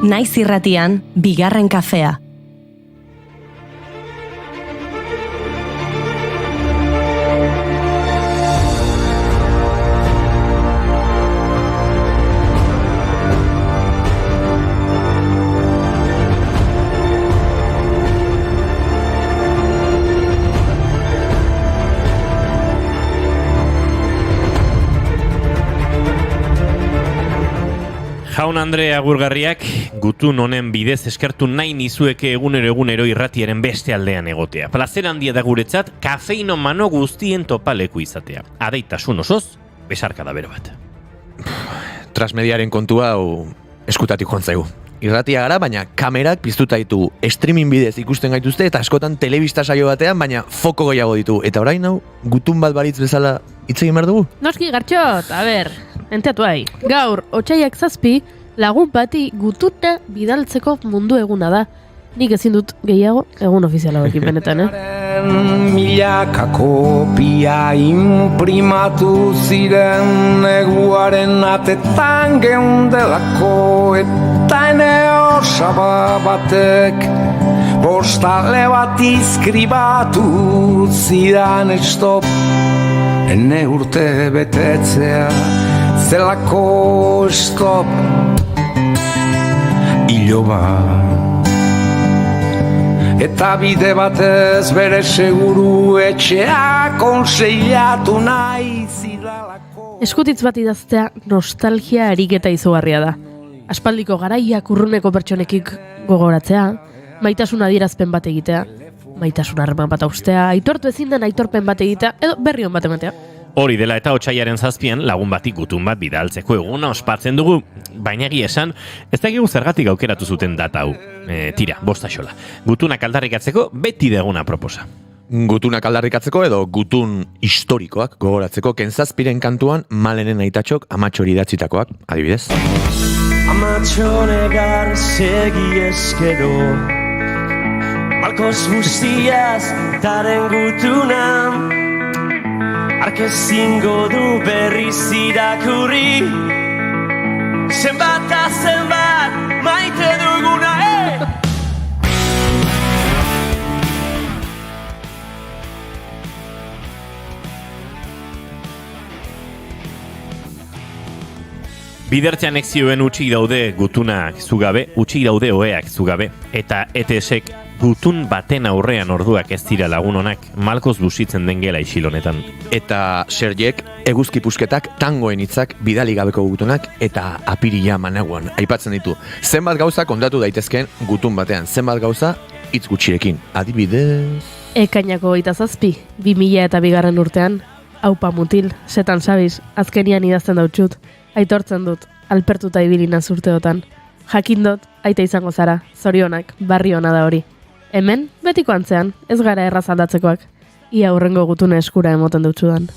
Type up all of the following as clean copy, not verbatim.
Naiz irratian, bigarren kafea. Jaun Andre agurgarriak, gutun honen bidez eskertu nahi nizueke egunero irratiaren beste aldean egotea. Plazer handia da guretzat, kafeino mano guztien topaleku izatea. Adeitasun osoz, besarkada bero bat. Transmediaren kontua hau eskutatik joan zaigu. Irratia gara, baina kamerak piztuta ditu streaming bidez ikusten gaituzte eta askotan telebista saio batean, baina foko gehiago ditu. Eta orain hau, gutun bat baritz bezala hitz egin behar dugu? Noski Gartxot, a ber, enteatu ahi. Gaur, otsaiak 7, lagun bati gutuna bidaltzeko mundu eguna da. Nik ezin dut gehiago egun ofiziala hauekin benetan, Milaka kopia imprimatu ziren neguaren atetan geundelako eta ene osaba batek postale bat izkribatu zidan stop ene urte betetzea zelako stop iloba eta bide batez bere seguru etxea konseilatu nahi zidalako. Eskutitz bat idaztea nostalgia ariketa izugarria da. Aspaldiko garaiak urruneko pertsonekik gogoratzea, maitasun adierazpen bat egitea, maitasun harreman bat austea, aitortu ezin den aitorpen bat egitea, edo berri hon bat ematea. Hori dela eta otsaiaren 7 lagun bati gutun bat bidaltzeko eguna ospatzen dugu, baina egia esan, ez dakigu zergatik aukeratu zuten data hau. Tira, bostaxola. Gutunak aldarrikatzeko beti deguna proposa. Gutunak aldarrikatzeko edo gutun historikoak gogoratzeko Kenzazpiren kantuan Malenen aitatxok amatxori idatzitakoak, adibidez. Amatxonegar segi eskero Malkoz guztiaz daren gutunan Arkezingo du berriz irakurri Zenbat ta zenbat maite duguna, Bidertzean ekzioen utxik daude gutunak zugabe, utxik daude oeak zugabe, eta ETSek gutun baten aurrean orduak ez dira lagun honak, malkoz busitzen den gela isilonetan. Eta Sergiek eguzki pusketak tangoen hitzak bidali gabeko gutunak eta apirila managuan aipatzen ditu. Zenbat gauza kontatu daitezkeen gutun batean, zenbat gauza hitz gutxirekin. Adibidez... Ekainako 27, 2002 urtean, aupa mutil, setan sabiz, azkenian idazten dautxut, aitortzen dut, alpertuta ibilina urteotan. Jakin dut, aita izango zara, zorionak, barri ona da hori. Hemen, betiko antzean, ez gara erraz aldatzekoak. Ia hurrengo gutune eskura emoten dutxudan.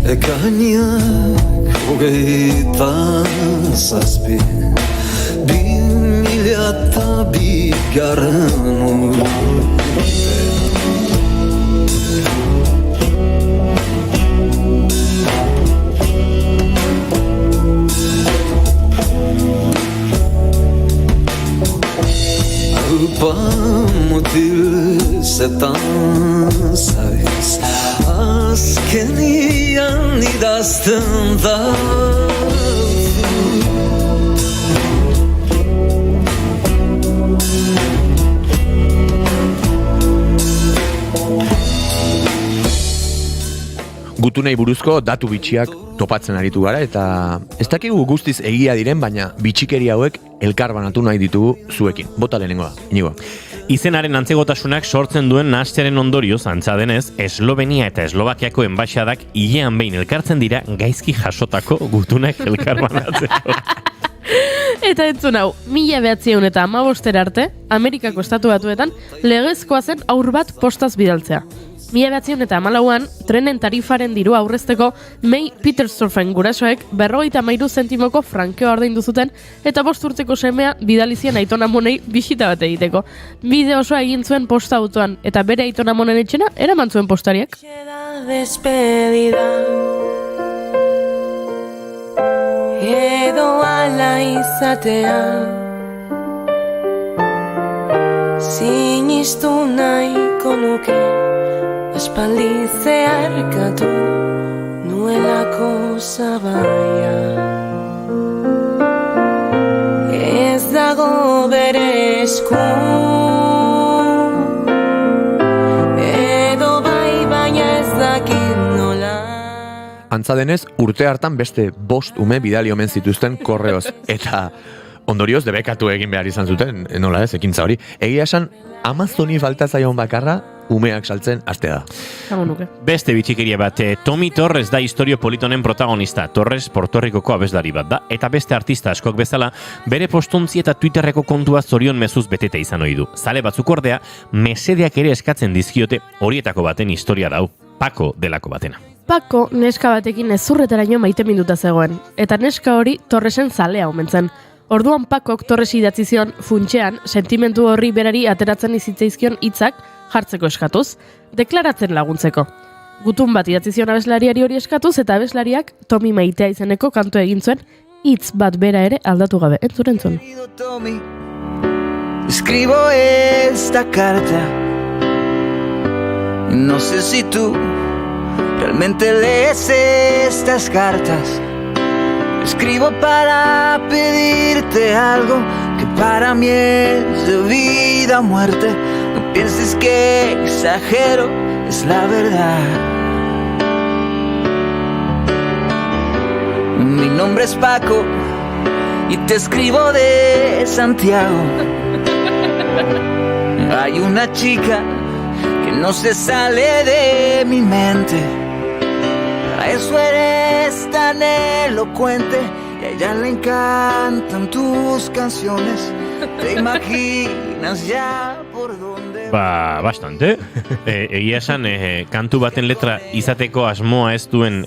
Ekainak 27, 2002 Mutil setan zaiz azkenian idazten da Gutunei buruzko datu bitxiak topatzen aritu gara eta ez dakigu guztiz egia diren, baina bitxikeri hauek elkar banatu nahi ditugu zuekin. Bota lehenengoa, Inigo. Izenaren antzegotasunak sortzen duen nahastearen ondorioz, antza denez, Eslovenia eta Eslovakiako enbaixadak hilean behin elkartzen dira gaizki jasotako gutunak elkar banatzeko. Eta entzun hau, 1915 arte, Amerikako Estatu Batuetan legezkoa zen haur bat postaz bidaltzea. 1914an, trenen tarifaren dirua aurrezteko May Petersdorfen gurasoek 53 zentimoko frankeoa ordaindu zuten eta 5 urteko semea bidalizien aitonamonei bisita bat egiteko. Bide osoa egin zuen posta autoan eta bere aitonamonen etxena eraman zuen postariak. Despedida. edo ala izatea, sinistu nahiko nuke aspaldi zeharkatu nuelako zabaia. Ez dago bere esku, edo bai baina ez dakit nola. Antza denez, urte hartan beste 5 ume bidali omen zituzten korreoz. Eta ondorioz debekatu egin behar izan zuten, nola ez, ekintza hori. Egia esan, Amazoni falta zaion bakarra, umeak saltzen hastea da. Zago nuke. Beste bitxikeria bat, Tommy Torres da historio politonen protagonista. Torres Puerto Ricoko abeslari bat da, eta beste artista askok bezala, bere postontzi eta Twitterreko kontua zorion mezuz beteta izan ohi du. Zale batzuk ordea, mesedeak ere eskatzen dizkiote horietako baten historia dau, Paco delako batena. Paco neska batekin ezurretaraino maite minduta zegoen, eta neska hori Torresen zalea omen zen. Orduan Pacok Torresi idatzi zion funtsean sentimentu horri berari ateratzen izitzaizkion hitzak jartzeko eskatuz, deklaratzen laguntzeko. Gutun bat idatzi zion abeslariari hori eskatuz eta abeslariak Tommy maitea izeneko kantu egin zuen hitz bat bera ere aldatu gabe. Entzun. Tommy, escribo esta carta. No sé si tú realmente lees estas cartas. Escribo para pedirte algo que para mí es de vida o muerte. No pienses que exagero, es la verdad. Mi nombre es Paco y te escribo de Santiago. Hay una chica que no se sale de mi mente. A eso eres tan elocuente y a ella le encantan tus canciones. Te imaginas ya por dónde Bastante. Egia esan, kantu baten letra izateko asmoa ez duen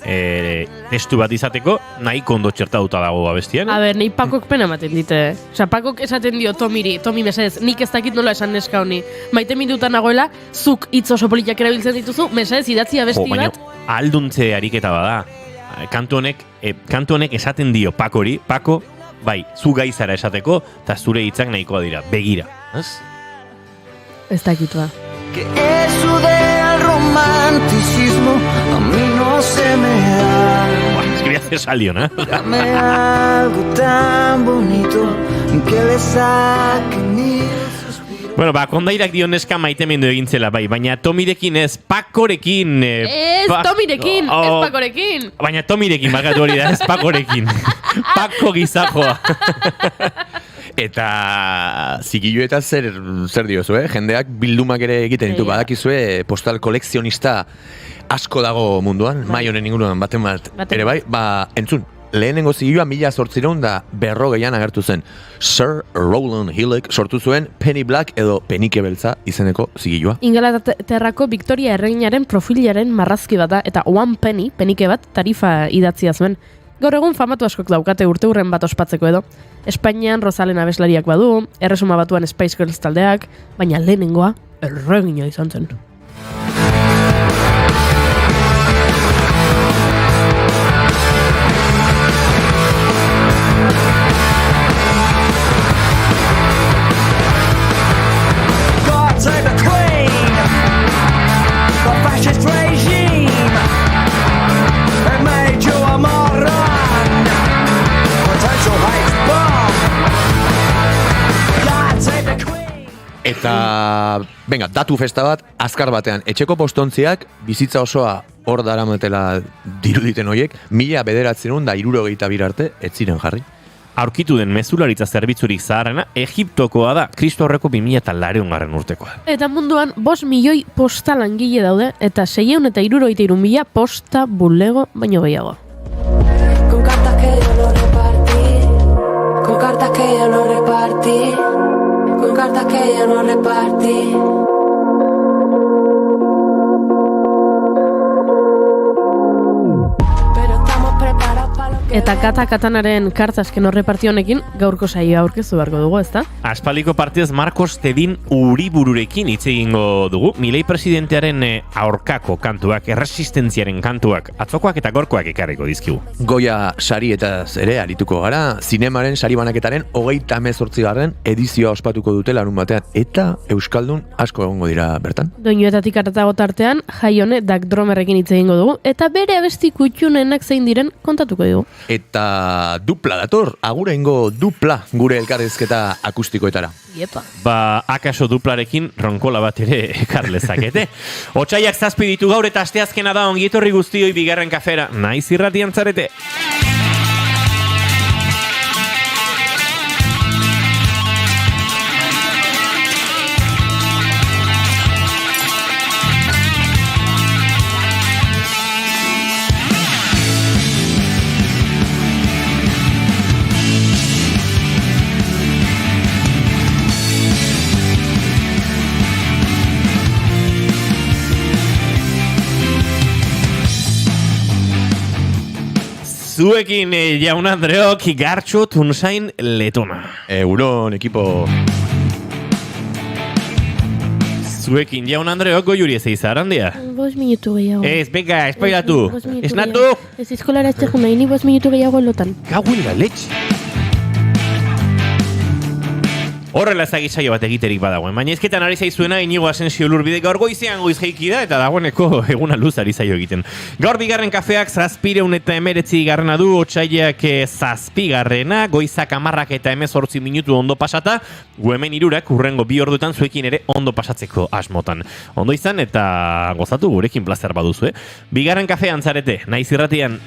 testu bat izateko, nahiko ondo txertatuta dago abestian. A ber, nahi Pacok pena ematen dite. Osea, Pacok esaten dio Tomiri, Tomi mesedez, nik ez dakit nola esan neska honi. Maite mindutan nagoela, zuk hitz oso politak erabiltzen dituzu, mesedez idatzi abesti baina bat. alduntze ariketa bada. Kantu honek esaten dio Pacori, Paco, bai, zu gaizara esateko, eta zure hitzak nahikoa dira, begira. Ez? Ez dakit ba. que eso del romanticismo a mí no se me da. Es que voy a hacer salión, ¿eh? Dame algo tan bonito que le saque mil suspiros. Bueno, kondairak dio neska maitemendu egintzela bai, baina Tomirekin ez, Pacorekin. Ez Tomirekin, ez Pacorekin. Baina Tomirekin, markatu hori da, ez Pacorekin. Paco gizajoa. Eta zigilueta zer diozu, jendeak bildumak ere egiten ditu, badakizue postal kolekzionista asko dago munduan, mai honen inguruan baten bat ere bai, entzun, lehenengo zigilua 1840an agertu zen. Sir Rowland Hillek sortu zuen Penny Black edo Penike Beltza izeneko zigilua. Ingalaterrako Victoria erreginaren profilaren marrazki bat da, eta one penny, penike bat, tarifa idatzia zuen. Gaur egun famatu askok daukate urteurren bat ospatzeko edo. Espainian Rosalen abeslariak badu, Erresuma Batuan Spice Girls taldeak, baina lehenengoa erregina izan zen. Eta, venga, datu festa bat, azkar batean, etxeko postontziak bizitza osoa hor daramatela diruditen horiek, 1962 arte, ez ziren jarri. Aurkitu den mezularitza zerbitzurik zaharrena, Egiptokoa da, Kristo horreko 2008 urtekoa. Eta munduan 5 milioi posta langile daude, eta 663.000 posta bulego baino gehiago. Con cartas que yo no repartí, con cartas que yo no repartí, con cartas que yo no repartí. Eta katanaren kartasken horreparti honekin gaurko saioa aurkeztu beharko dugu, ezta? Aspaliko partidez Marcos Tedin Uribururekin hitz egingo dugu. Milei presidentearen aurkako kantuak, erresistentziaren kantuak, atzokoak eta gorkoak ekarriko dizkigu. Goya sari eta ere arituko gara, zinemaren sari banaketaren 38. edizioa ospatuko dute larun batean, eta euskaldun asko egongo dira bertan. Doinuetatik aratago tartean, Jaione Dak Dromerrekin hitz egingo dugu, eta bere abesti kutxunenak zein diren kontatuko dugu. Eta dupla dator, aguraingo dupla gure elkarrizketa akustikoetara. Iepa. Akaso duplarekin ronkola bat ere ekar lezakete. Otsaiak 7 ditu gaur eta asteazkena da, ongietorri guztioi bigarren kafera. Naiz irratian zarete. Zuekin jaun Andreok Gartxo Tunsain Letona. Euron ekipo. Zuekin jaun Andreok Goiuri ez eizar, handia? 5 minutu gehiago. Ez, venga, espailatu. Esnatu. Ez eskolara ez txekun nahi, ni 5 minutu gehiago lotan. Gauin la leche. Horrela ezagit saio bat egiterik badagoen, baina ezketan ari zaizuena Inigo Asensio Lurbide gaur goizean goiz jeiki da eta dagoeneko eguna luz ari zaio egiten. Gaur bigarren kafeak 719 garrana du, otsaileak 7, goizak 10 eta 18 minutu ondo pasata, gu hemen 3 urrengo 2 orduetan zuekin ere ondo pasatzeko asmotan. Ondo izan eta gozatu gurekin plazer baduzu, Bigarren kafean zarete, naiz irratian.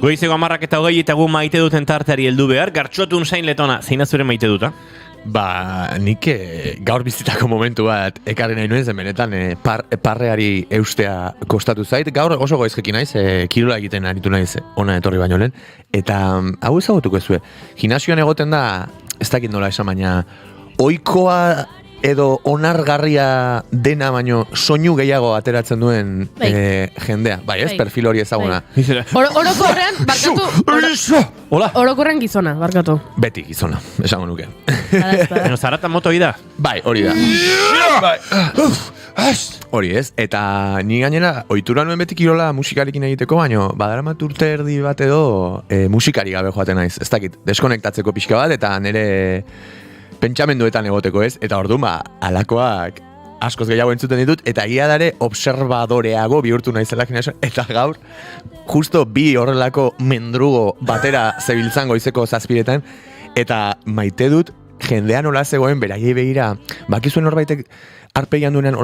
Goizeko 10 eta 20 eta gu maite duten tarteari heldu behar, Gartxo Tunsain Letona, zein azure maite duta? Nik gaur bizitako momentu bat ekarri nahi nuen, zen benetan parreari eustea kostatu zait. Gaur oso goizkekin naiz, kirola egiten aritu naiz ona etorri baino lehen. Eta hau ezagutuko ezue, gimnasioan egoten da, ez dakit nola esan, baina ohikoa edo onargarria dena baino soinu gehiago ateratzen duen jendea. Bai, ez? Perfil hori ezaguna. Orokorrean, barkatu. Orokorrean gizona, barkatu. Beti gizona, esango nuke. Zarata moto da? Bai, hori da. Hori ez, eta ni gainera ohitura nuen beti kirola musikarekin egiteko, baino badaramat urte erdi bat edo musikari gabe joaten naiz. Ez dakit, deskonektatzeko pixka bat eta nire pentsamenduetan egoteko, ez? Eta orduan, alakoak askoz gehiago entzuten ditut, eta egia dare observadoreago bihurtu naizela gimnasioan, eta gaur, justo bi horrelako mendrugo batera zebiltzan goizeko 7, eta maite dut, jendean nola zegoen, beraiei begira, bakizuen norbaitek arpeian duenean,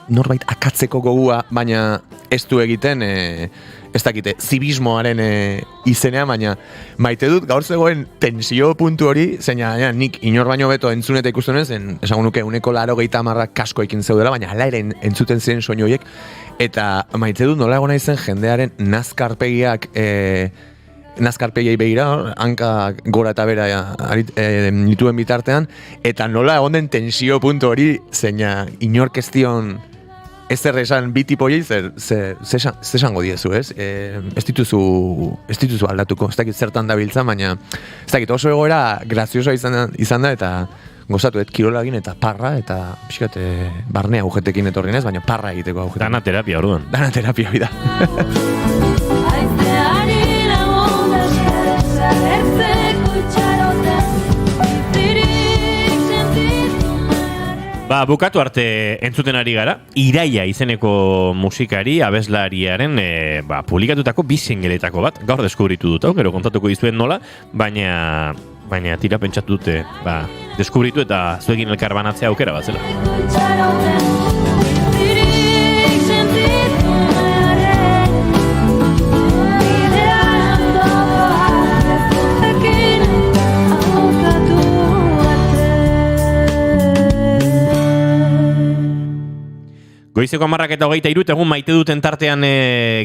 norbait akatzeko gogua, baina ez du egiten, ez dakite, zibismoaren izenean, baina maite dut gaur zegoen tensio puntu hori, zeina nik inor baino beto entzun eta ikusten ez, esango nuke 180 kaskoekin zeudela, baina hala ere entzuten ziren soinu horiek, Eta maite dut nola egona izen jendearen nazkarpegiak nazkarpegiei begira, hanka gora eta bera nituen bitartean, eta nola egon den tensio puntu hori, zeina inork ez dion ezer esan bi tipoiei zer esango diezu, ez? Ez dituzu aldatuko, ez dakit zertan dabiltza, baina ez dakit oso egoera graziosoa izan da, eta gozatu kirolagin eta parra, eta pixkat barnea agujetekin etorri nez, baina parra egiteko agujetekin. Dana terapia, orduan. Dana terapia, bida. Bukatu arte entzuten ari gara, Iraia izeneko musikari, abeslariaren publikatutako bi singeletako bat, gaur deskubritu dut, gero kontatuko dizuen nola, baina tira pentsatu dute, deskubritu eta zuekin elkar banatzea aukera bat zela. Goizeko 10:23 egun maite duten tartean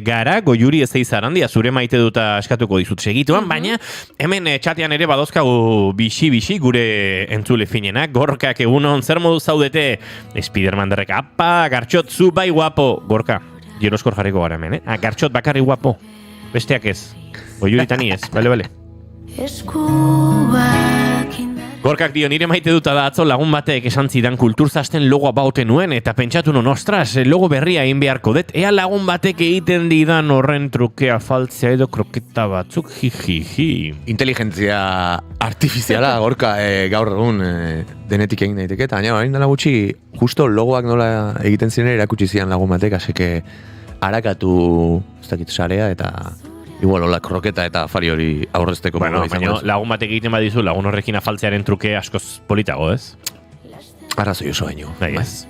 gara, Goiuri Ezeizarandia, zure maite duta eskatuko dizut segituan, baina hemen txatean ere badozkagu bixi gure entzule finenak, Gorkak egunon, zer modu zaudete? Spidermanderrek, apa, Gartxot, zu bai guapo, Gorka, jeroskor jarriko gara hemen, Gartxot bakarri guapo, besteak ez, Goiuri tani ez, bale. Gorkak dio, nire maite duta da atzo lagun batek esan zidan kulturzasten logoa baute nuen, eta pentsatu non, ostras, logo berria egin beharko dut, ea lagun batek egiten didan horren trukea faltzea edo kroketa batzuk, jiji. Inteligentzia artifiziala, Gorka, gaur egun denetik egin daiteke, eta baina hain dela gutxi, justo logoak nola egiten ziren erakutsi zian lagun batek, aseke harakatu, ez dakit, sarea, eta igual, hola, kroketa eta afari hori aurrezteko. Bueno, baina lagun batek egiten badizu, lagun horrekin afaltzearen truke askoz politago, ez? Arrazoi oso baino. Bai, ez.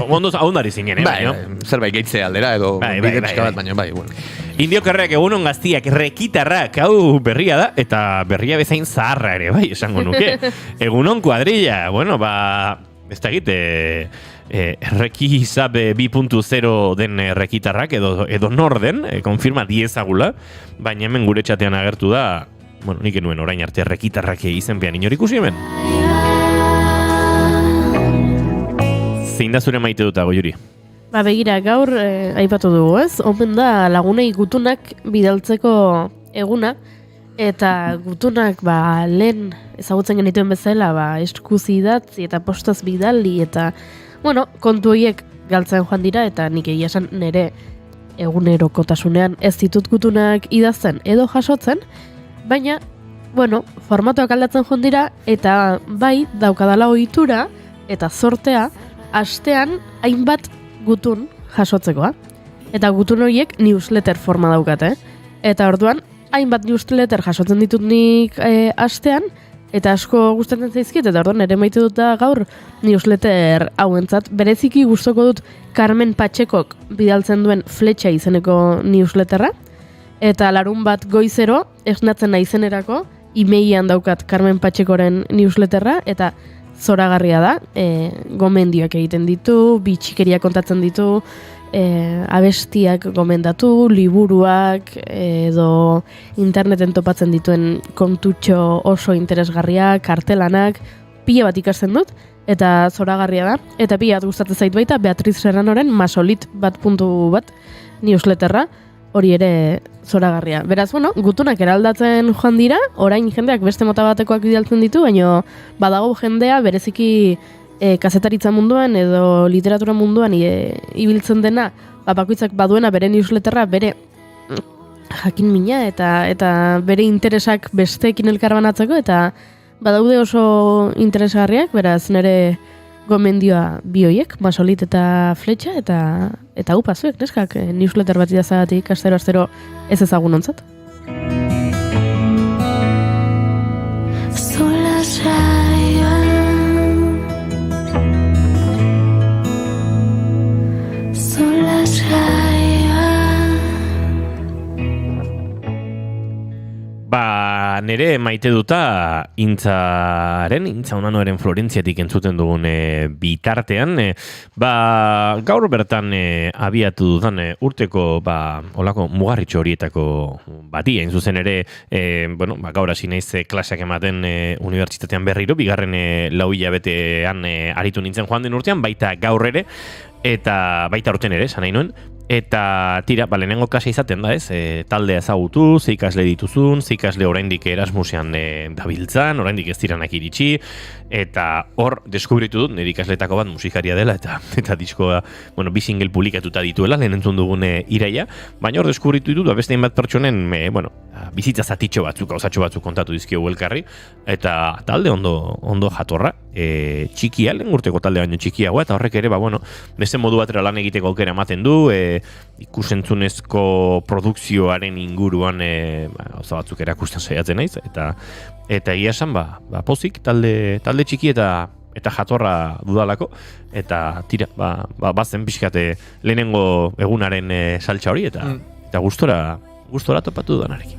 Onduz, ahondari zinen, baina. Zerbait gehitzea aldera, edo bide pixka bat, baina, bueno. Indiokerreak egunon gaztiak, rekitarrak, hau berria da, eta berria bezain zaharra ere, bai, esango nuke. Egunon kuadrilla, bueno, ez da egite... Rekizab 2.0 den rekitarrak edo norden, konfirma diezagula, baina hemen gure txatean agertu da, bueno, nik enuen orain arte rekitarrak izenpean inor ikusi hemen. Zein da zure maite dut, Goiuri? Begira, gaur aipatu dugu, ez? Omen da lagunei gutunak bidaltzeko eguna, eta gutunak lehen ezagutzen genituen bezala eskuz idatzi eta postaz bidali, eta bueno, kontu horiek galtzen joan dira, eta nik egia esan nire egunerokotasunean ez ditut gutunak idazten edo jasotzen, baina, bueno, formatoak aldatzen joan dira, eta bai, daukadala ohitura eta zortea, astean hainbat gutun jasotzekoa. Eta gutun horiek newsletter forma daukate, eta orduan, hainbat newsletter jasotzen ditut nik astean, eta asko gustatzen zaizkiet, eta orduan ere maite dut da gaur newsletter hauentzat. Bereziki gustoko dut Carmen Patxekok bidaltzen duen Fletxa izeneko newsletterra, eta larun bat goizero esnatzen naizenerako emailean daukat Carmen Patxekoren newsletterra, eta zoragarria da, gomendioak egiten ditu, bitxikeria kontatzen ditu, abestiak gomendatu, liburuak edo interneten topatzen dituen kontutxo oso interesgarriak, kartelanak, pila bat ikasten dut, eta zoragarria da, eta pila bat gustatzen zait baita Beatriz Serranoren Masolit bat newsletterra, hori ere zoragarria. Beraz, bueno, gutunak eraldatzen joan dira, orain jendeak beste mota batekoak bidaltzen ditu, baina badago jendea bereziki kazetaritza munduan edo literatura munduan ibiltzen dena, bakoitzak baduena bere newsletterra, bere jakin mina eta bere interesak besteekin elkarbanatzeko, eta badaude oso interesgarriak, beraz nire gomendioa bi horiek, Masolit eta Fletxa, eta upa zuek, neskak, newsletter bat idazagatik astero ez ezagun ontzat. Nere maite duta Intza Unanoren Florentziatik entzuten dugun bitartean, gaur bertan abiatu dudan urteko olako mugarritxo horietako bati, hain zuzen ere, gaur hasi naiz klaseak ematen unibertsitatean berriro, bigarren lau hilabetean aritu nintzen joan den urtean, baita gaur ere, eta baita urten ere, esan nahi nuen. Eta tira, lehenengo klase izaten da, taldea ezagutu, ze ikasle dituzun, ze ikasle oraindik Erasmusean dabiltzan, oraindik ez diranak iritsi, eta hor deskubritu dut, nire ikasletako bat musikaria dela, eta diskoa, bi single publikatuta dituela, lehen entzun dugun iraia, baina hor deskubritu dut, beste hainbat pertsonen, bizitza zatitxo batzuk, gauzatxo batzuk kontatu dizkiogu elkarri, eta talde ondo jatorra, txikia, lehen urteko talde baino txikiagoa, eta horrek ere, beste modu batera lan egiteko aukera ematen du, ikusentzunezko produkzioaren inguruan gauza batzuk erakusten saiatzen naiz, eta egia esan, pozik, talde txiki eta jatorra dudalako, eta tira, bazen pixkate lehenengo egunaren saltza hori, eta gustora topatu dudanarekin.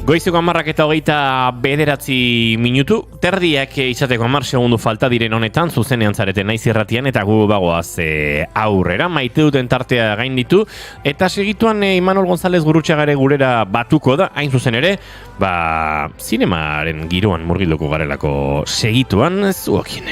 Goizeko 10:29 minutu, terdiak izateko 10 segundu falta diren honetan, zuzenean zareten naiz irratian, eta gu bagoaz aurrera, maite duten tartea gainditu, eta segituan Imanol González Gurrutxagare gurera batuko da, hain zuzen ere, zinemaren giroan murgilduko garelako segituan zuokin.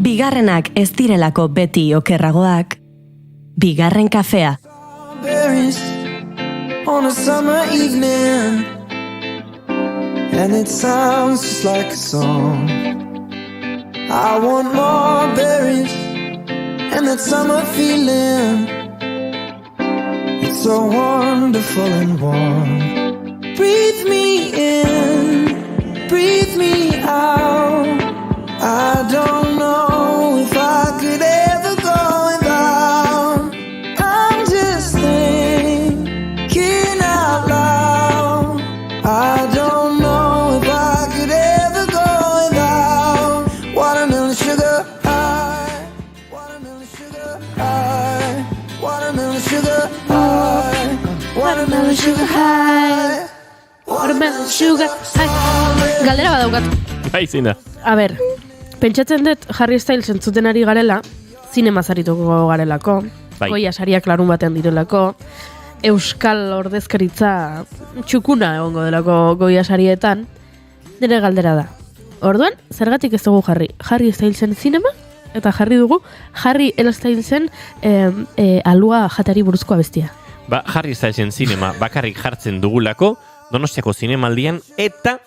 Bigarrenak ez direlako beti okerragoak, bigarren kafea. On a summer evening, and it sounds just like a song. I want more berries, and that summer feeling, it's so wonderful and warm. Breathe me in, breathe me out. I don't know if I could ever go without. I'm just thinking out loud. I don't know if I could ever go without. Watermelon sugar high, watermelon sugar high, watermelon sugar high, watermelon sugar high, watermelon sugar high. Galdera badaukat. Bai, zina. A ber, pentsatzen dut Harry Styles entzuten ari garela, zinema zarituko garelako, bai. Goya sariak larun batean direlako, euskal ordezkaritza txukuna egongo delako Goya sarietan, nire galdera da. Orduan, zergatik ez dugu Harry Stylesen zinema, eta jarri dugu Harry Stylesen alua jatari buruzkoa bestia. Ba, Harry Stylesen zinema bakarrik jartzen dugulako, Donostiako zinemaldian, eta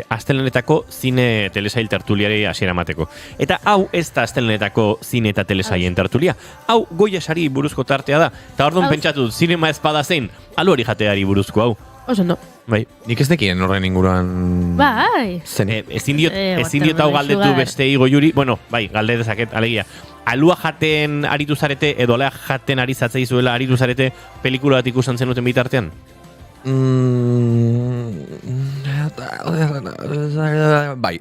astelenetako zine telesail tertuliari hasiera emateko. Eta hau ez da astelenetako zine eta telesaien tertulia. Hau Goya sari buruzko tartea da. Eta orduan pentsatu dut, zinema espada zein, aluari jateari buruzko hau. Oso no. Bai, nik ez nekien horren inguruan... Bai. Ezin diot hau galdetu beste igo juri, bueno, bai, galde dezaket, alegia. Alua jaten aritu zarete, edo alea jaten ari zatzeizuela aritu zarete pelikula bat ikusten zenuten bitartean? Bai.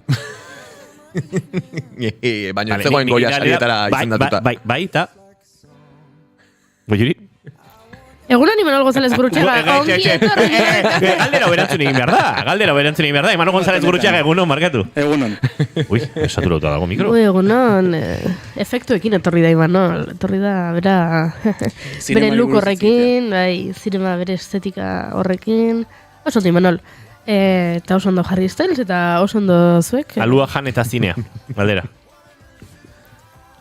Baina ez zegoen Goya sarietara izendatuta. Bai, eta... Goiuri? Egunon Imanol González Gurutxaga, ongi etorri. Galdera berantzun egin behar da. Imanol González Gurutxaga, egunon, markatu. Egunon. Ui, saturauta dago mikro. Egunon, efektuekin etorri da Imanol. Etorri da, bere look horrekin, bai, zinema bere estetika horrekin. Oso ondo Imanol. Eta oso ondo Harry Styles, eta oso ondo zuek. Alua jan eta zinea, galdera.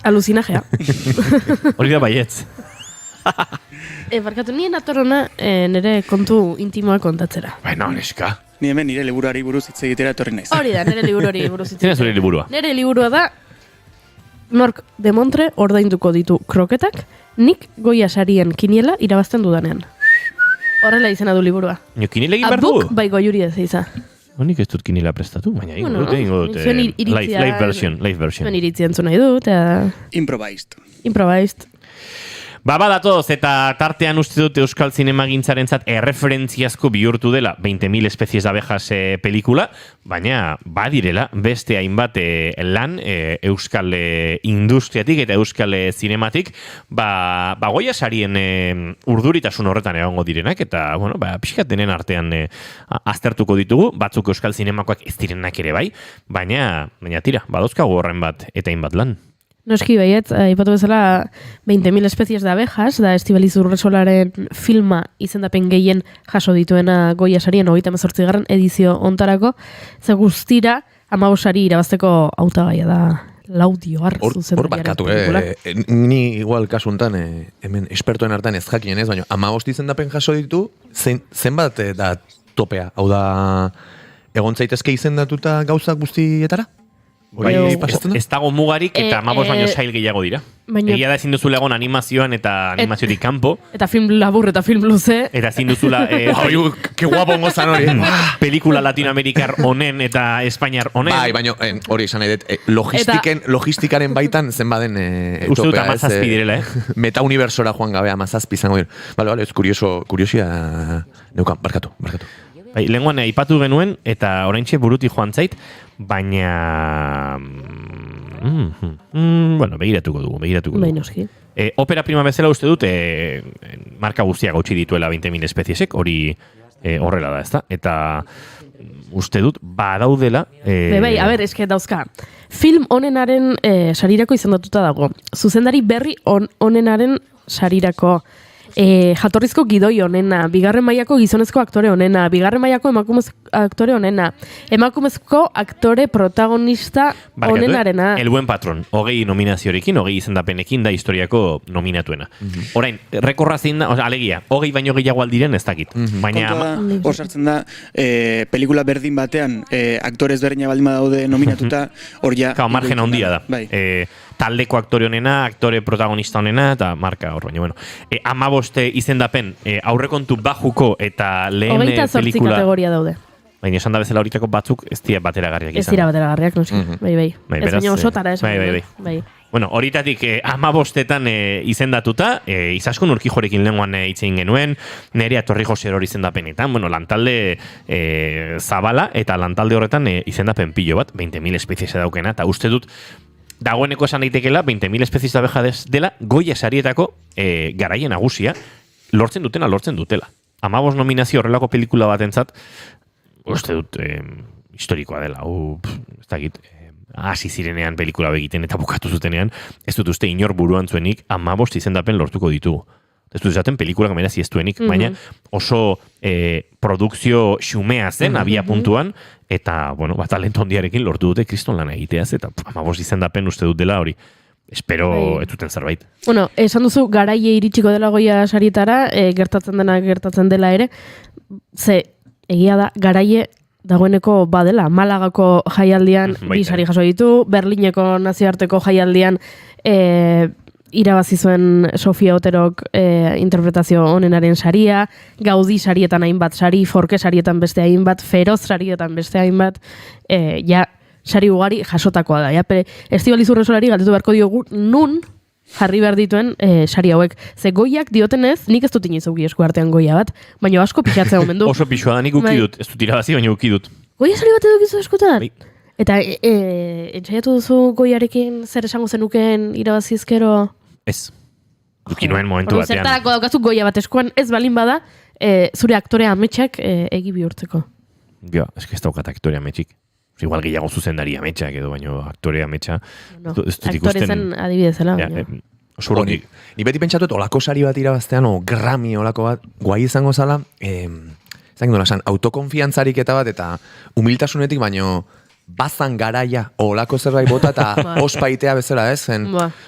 Aluzinajea. Hori da baietz. Barkatu, nien atorrona nire kontu intimoa kontatzera. Bueno, neska. Ni hemen nire liburuari buruz hitz egitera etorri naiz. Hori da, nire liburuari buruz hitz egitera. Zine zure liburua? Nire liburua da, nork demontre ordainduko ditu kroketak, nik Goya sarien kiniela irabazten dudanean. Horrela izena du liburua. Nio kiniela egin behar du? Abuk bai goiuri ez eiza. Honik ez dut kiniela prestatu, baina ingo dut. Live version. Zuen iritzia entzun nahi dut. Improvised. Badatoz, eta tartean uste dut Euskal Zinemagintzarentzat erreferentziazko bihurtu dela 20.000 especies de abejas pelikula, baina badirela beste hainbat lan Euskal industriatik eta Euskal zinematik Goya sarien urduritasun horretan egongo direnak, eta bueno, pixkat denen artean aztertuko ditugu, batzuk Euskal Zinemakoak ez direnak ere bai, baina tira, badozkagu horren bat eta hainbat lan. Noski baiet, ipatu bezala 20.000 especies de abejas, da Estibaliz Urresolaren filma izendapen gehien jaso dituena Goya sarien 38. edizio ontarako, ze guztira 15 sari irabazteko hautagaia da Laudio Arzu hor barkatu, ni igual kasuntan hemen espertoen hartan ez jakien ez, baina 15 izendapen jaso ditu, zenbat da topea, hau da egon zaitezke izendatuta gauzak guztietara? Ez dago mugarik eta 15 baino sail gehiago dira. Egia da ezin duzula egon animazioan eta animaziotik kanpo. Eta film labur eta film luze. Eta ezin duzula... que guapo gozan hori. Pelikula latinoamerikar honen eta espainiar honen. Bai, baina hori esan nahi dut, logistikaren baitan zenbaden uste dut 17 direla, Meta-universora joan gabe 17 izango dira. Bale, ez kuriosia neukan, barkatu. Lehenguan aipatu genuen, eta oraintxe buruti joan zait, baina... bueno, begiratuko dugu. Bainoski. Opera prima bezala uste dut, marka guztiak gautxi dituela 20.000 espeziesek, hori horrela da, ezta? Eta uste dut, badaudela... Bai, eske dauzka. Film honenaren sarirako izendatuta dago. Zuzendari berri honenaren sarirako... jatorrizko gidoi honena, bigarren mailako gizonezko aktore honena, bigarren mailako emakumezko aktore honena, emakumezko aktore protagonista honenarena. El buen patron, 20 nominaziorekin, 20 izendapenekin da historiako nominatuena. Orain, rekorra zein da, alegia, 20 baino gehiago aldiren ez dakit. Baina... Hor sartzen da, pelikula berdin batean, aktorez berdina baldin badaude nominatuta, hor ja... margen handia da. Taldeko aktore honena, aktore protagonista honena, eta marka hor, baina, bueno. 15 izendapen, aurrekontu bajuko eta lehen pelikula... 28 kategoria daude. Baina esan da bezala horitako batzuk ez dira bateragarriak izan. Ez dira bateragarriak, noski. Bai. Ez baina osotara, ez. Bai. Bueno, horitatik 15etan izendatuta, Izaskun Urkijorekin lehenguan hitzein genuen, Nerea Torrijos hori izendapenetan, bueno, lantalde zabala, eta lantalde horretan izendapen pilo bat, 20.000 espezies daukena, eta uste dut, dagoeneko esan daitekela, 20.000 espezies de abeja dela, Goya sarietako garaien nagusia, lortzen dutela. 15 nominazio horrelako pelikula batentzat, uste dut, historikoa dela, ez dakit, hasi zirenean pelikula begiten eta bukatu zutenean, ez dut uste inor buruan zuenik 15 izendapen lortuko ditugu. ez dut esaten pelikulak merezi ez duenik, baina oso produkzio xumea zen, abia puntuan, eta, bueno, talento handiarekin lortu dute kriston lana egiteaz, eta 15 izendapen uste dut dela hori. Espero ez duten zerbait. Bueno, esan duzu garaie iritsiko dela Goya sarietara, gertatzen dela ere, ze egia da, garaie dagoeneko badela, Malagako jaialdian bi sari jaso ditu, Berlineko nazioarteko jaialdian irabazi zuen Sofia Oterok interpretazio onenaren saria, Gaudi sarietan hainbat sari, Forke sarietan beste hainbat, Feroz sarietan beste hainbat, sari ugari jasotakoa da. Estibaliz Urresolari galdetu beharko diogu nun jarri behar dituen sari hauek. Ze Goiak diotenez, nik ez dut inoiz auki esku artean Goia bat, baina asko pixatzea omen du. Oso pixua da, nik uki dut, ez dut irabazi, baina uki dut. Goia sari bat edukizu eskutan? Eta entzaiatu duzu Goiarekin zer esango zenukeen irabazizkero? Ez. Duki nuen momentu batean. Zertarako daukazu Goia bat eskuan, ez balin bada, zure aktore ametsak egi bihurtzeko. Ja, ez daukat aktore ametxik. Igual gehiago zuzendari ametsak edo, baino aktore ametsa. Aktore zen adibidezela. Ni beti pentsatuet olako sari bat irabaztean, o Grammy olako bat, guai izango zala, autokonfiantzarik eta bat, eta humiltasunetik, baino bazan garaia olako zerbait bota eta ospaitea bezala ez,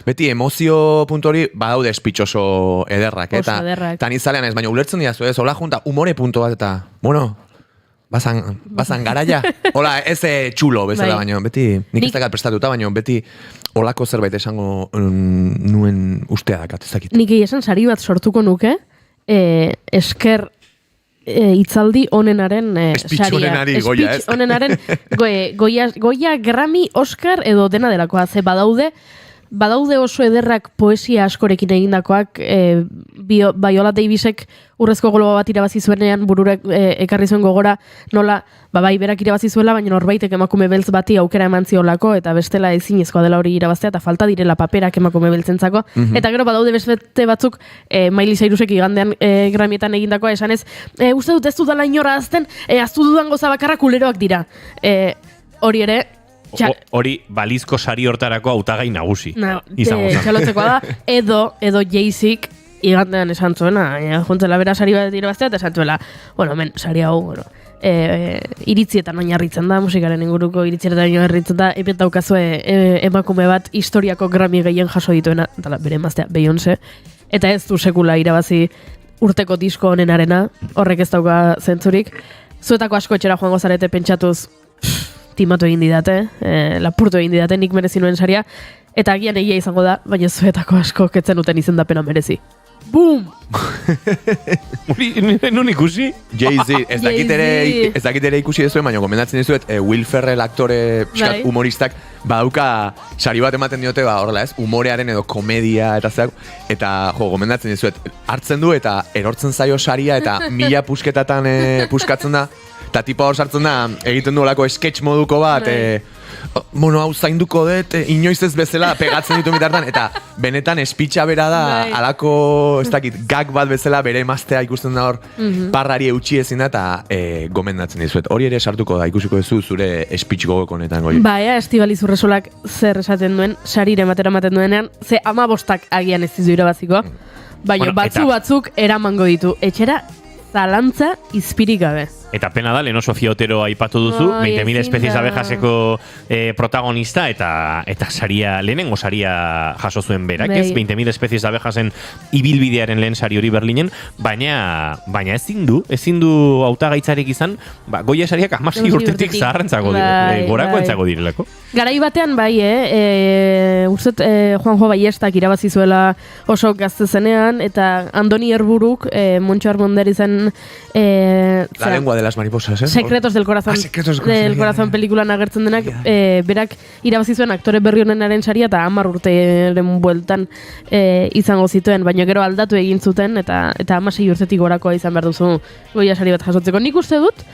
beti emozio puntu hori badaude espitxoso ederrak, eta nizalean ez, baina ulertzen diazu ez, hola junta, humore puntu bat, eta, bueno, bazan garaia, hola, ez txulo bezala, baina beti, nik ez dakat prestatuta, baina beti olako zerbait esango nuen ustea dakat, ezakit. Nik esan sari bat sortuko nuke, esker itzaldi onenaren saria. Speech onenaren Goya, Grammy, Oscar edo dena delakoa. Ze badaude oso ederrak poesia askorekin egindakoak, Viola Davisek urrezko goloba bat irabazi zuenean bururek ekarri zuen gogora, nola, bai berak irabazi zuela, baina norbaitek emakume beltz bati aukera eman ziolako, eta bestela ezinezkoa dela hori irabaztea, eta falta direla paperak emakume beltzentzako. Eta gero badaude beste batzuk, Miley Cyrusek igandean Grammietan egindakoa, esanez, uste dut ez dudala inora azten, aztu dudan goza bakarra kuleroak dira. Hori ere, hori balizko sari hortarako hautagai nagusi. Txalotzekoa da, edo Jay-Zik igandean esan zuena, juntzela bera sari bat irabaztea, eta esan zuela, bueno, sari hau, iritzietan oinarritzen da, musikaren inguruko iritzietan oinarritzen da, epet daukazue emakume bat historiako Grammy gehien jaso dituena, eta bere emaztea, Beyoncé, eta ez du sekula irabazi urteko disko honenarena, horrek ez dauka zentzurik. Zuetako asko etxera joango zarete pentsatuz, timatu egin didate, lapurtu egin didate, nik merezi nuen saria, eta agian egia izango da, baina zuetako asko ketzen duten izendapena merezi. Boom! Nun ikusi? Jay-Z, ez dakit ere ikusi dezuen, baina gomendatzen dizuet, Will Ferrell aktore humoristak, badauka sari bat ematen diote, horrela ez, humorearen edo komedia eta zeak, eta gomendatzen dizuet, hartzen du eta erortzen zaio saria eta 1000 pusketatan puskatzen da, eta tipa hor sartzen da, egiten du olako sketch moduko bat, hau zainduko dut, inoiz ez bezala pegatzen ditu bitartan, eta benetan espitxa bera da, alako, ez dakit, gag bat bezala bere emaztea ikusten da hor, parrari eutxi ezin da, eta gomendatzen dizuet. Hori ere sartuko da, ikusiko duzu zure espitx gogok honetan goi. Estibaliz Urresolak zer esaten duen, sarire matera ematen duenean, ze 15 agian ez dizu irabaziko, baina batzuk eramango ditu. Etxera, zalantza izpirik gabe. Eta pena da, leno Sofia Otero aipatu duzu, 20.000 espezies abejaseko protagonista, eta saria, lehenengo saria jaso zuen berak, ez? 20.000 espezies abejasen ibilbidearen lehen sari hori Berlinen, baina ezin du hautagaitzarik izan, Goya sariak 16 urtetik zaharrentzako gorakoentzako direlako. Garai batean ustet Juanjo Ballestak irabazi zuela oso gazte zenean, eta Andoni Erburuk, Montxo Armonderi zen La lengua de las mariposas, Secretos del Corazón. Del Corazón pelikulan agertzen denak, berak irabazi zuen aktore berri honenaren saria, eta 10 urteren bueltan izango zituen, baina gero aldatu egin zuten, eta 16 urtetik gorakoa izan behar duzu Goya sari bat jasotzeko. Nik uste dut,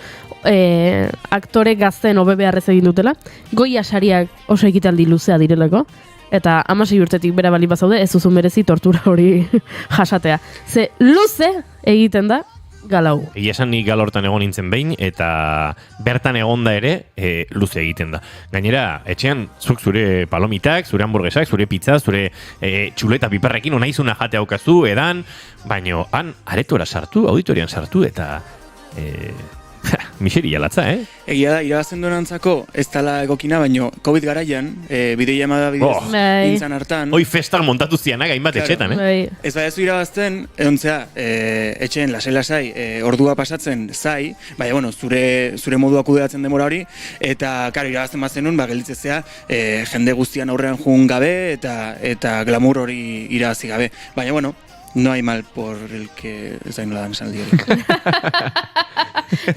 aktore gazten hobe beharrez egin dutela, Goya sariak oso ekitaldi luzea direlako, eta 16 urtetik bera bali bazaude, ez duzu merezi tortura hori jasatea. Ze luze egiten da galau. Egia esan ni gala hortan egon nintzen behin, eta bertan egonda ere luze egiten da. Gainera, etxean, zuk zure palomitak, zure hamburguesak, zure pizza, zure txuleta piperrekin onaizuna jate haukazu, edan, baino han aretora sartu, auditorian sartu, eta miseria latza, Egia da, irabazten duen antzako, ez tala egokina, baino COVID garaian, bidei llamada bidez intzan hartan. Hoi festak montatu zianak hainbat etxetan, Ez badezu irabazten, ontzea, etxeen lasai, ordua pasatzen zai, baina, bueno, zure modua kudeatzen demora hori, eta, karo, irabazten bazenun, gelditzezea, jende guztian aurrean jun gabe, eta glamour hori irabazi gabe. Baina, bueno, no hay mal por el que... Ez da nola dan esan hori.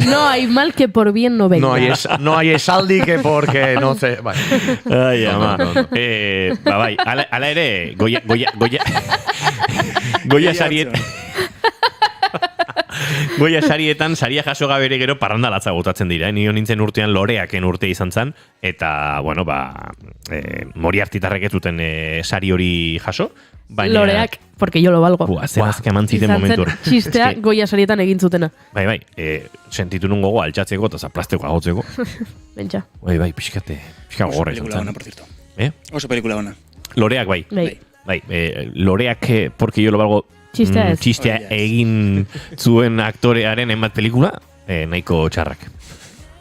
No hay mal que por bien no venga. No hay esaldi que porque no sé... Bai. Ai, ama. Bai, ala ere, Goya sarietan... Goya sarietan, saria jaso gabere gero parranda latza botatzen dira. Nio nintzen urtean Loreaken urte izan zen, eta, bueno, Moriartitarrek ez zuten sari hori jaso. Baina... Loreak, porque yo lo valgo. Zerazke eman ziten momentur. Izan zen txistea Goya sarietan egin zutena. Bai, sentitu nun gogo altxatzeko eta zaplasteko agotzeko. Bentsa. Bai, pixka gogorra izan zen. Oso pelikula ona, por cierto. Oso pelikula ona. Loreak, bai. Loreak, porque yo lo valgo... Txistea egin zuen aktorearen enbat pelikula, nahiko txarrak.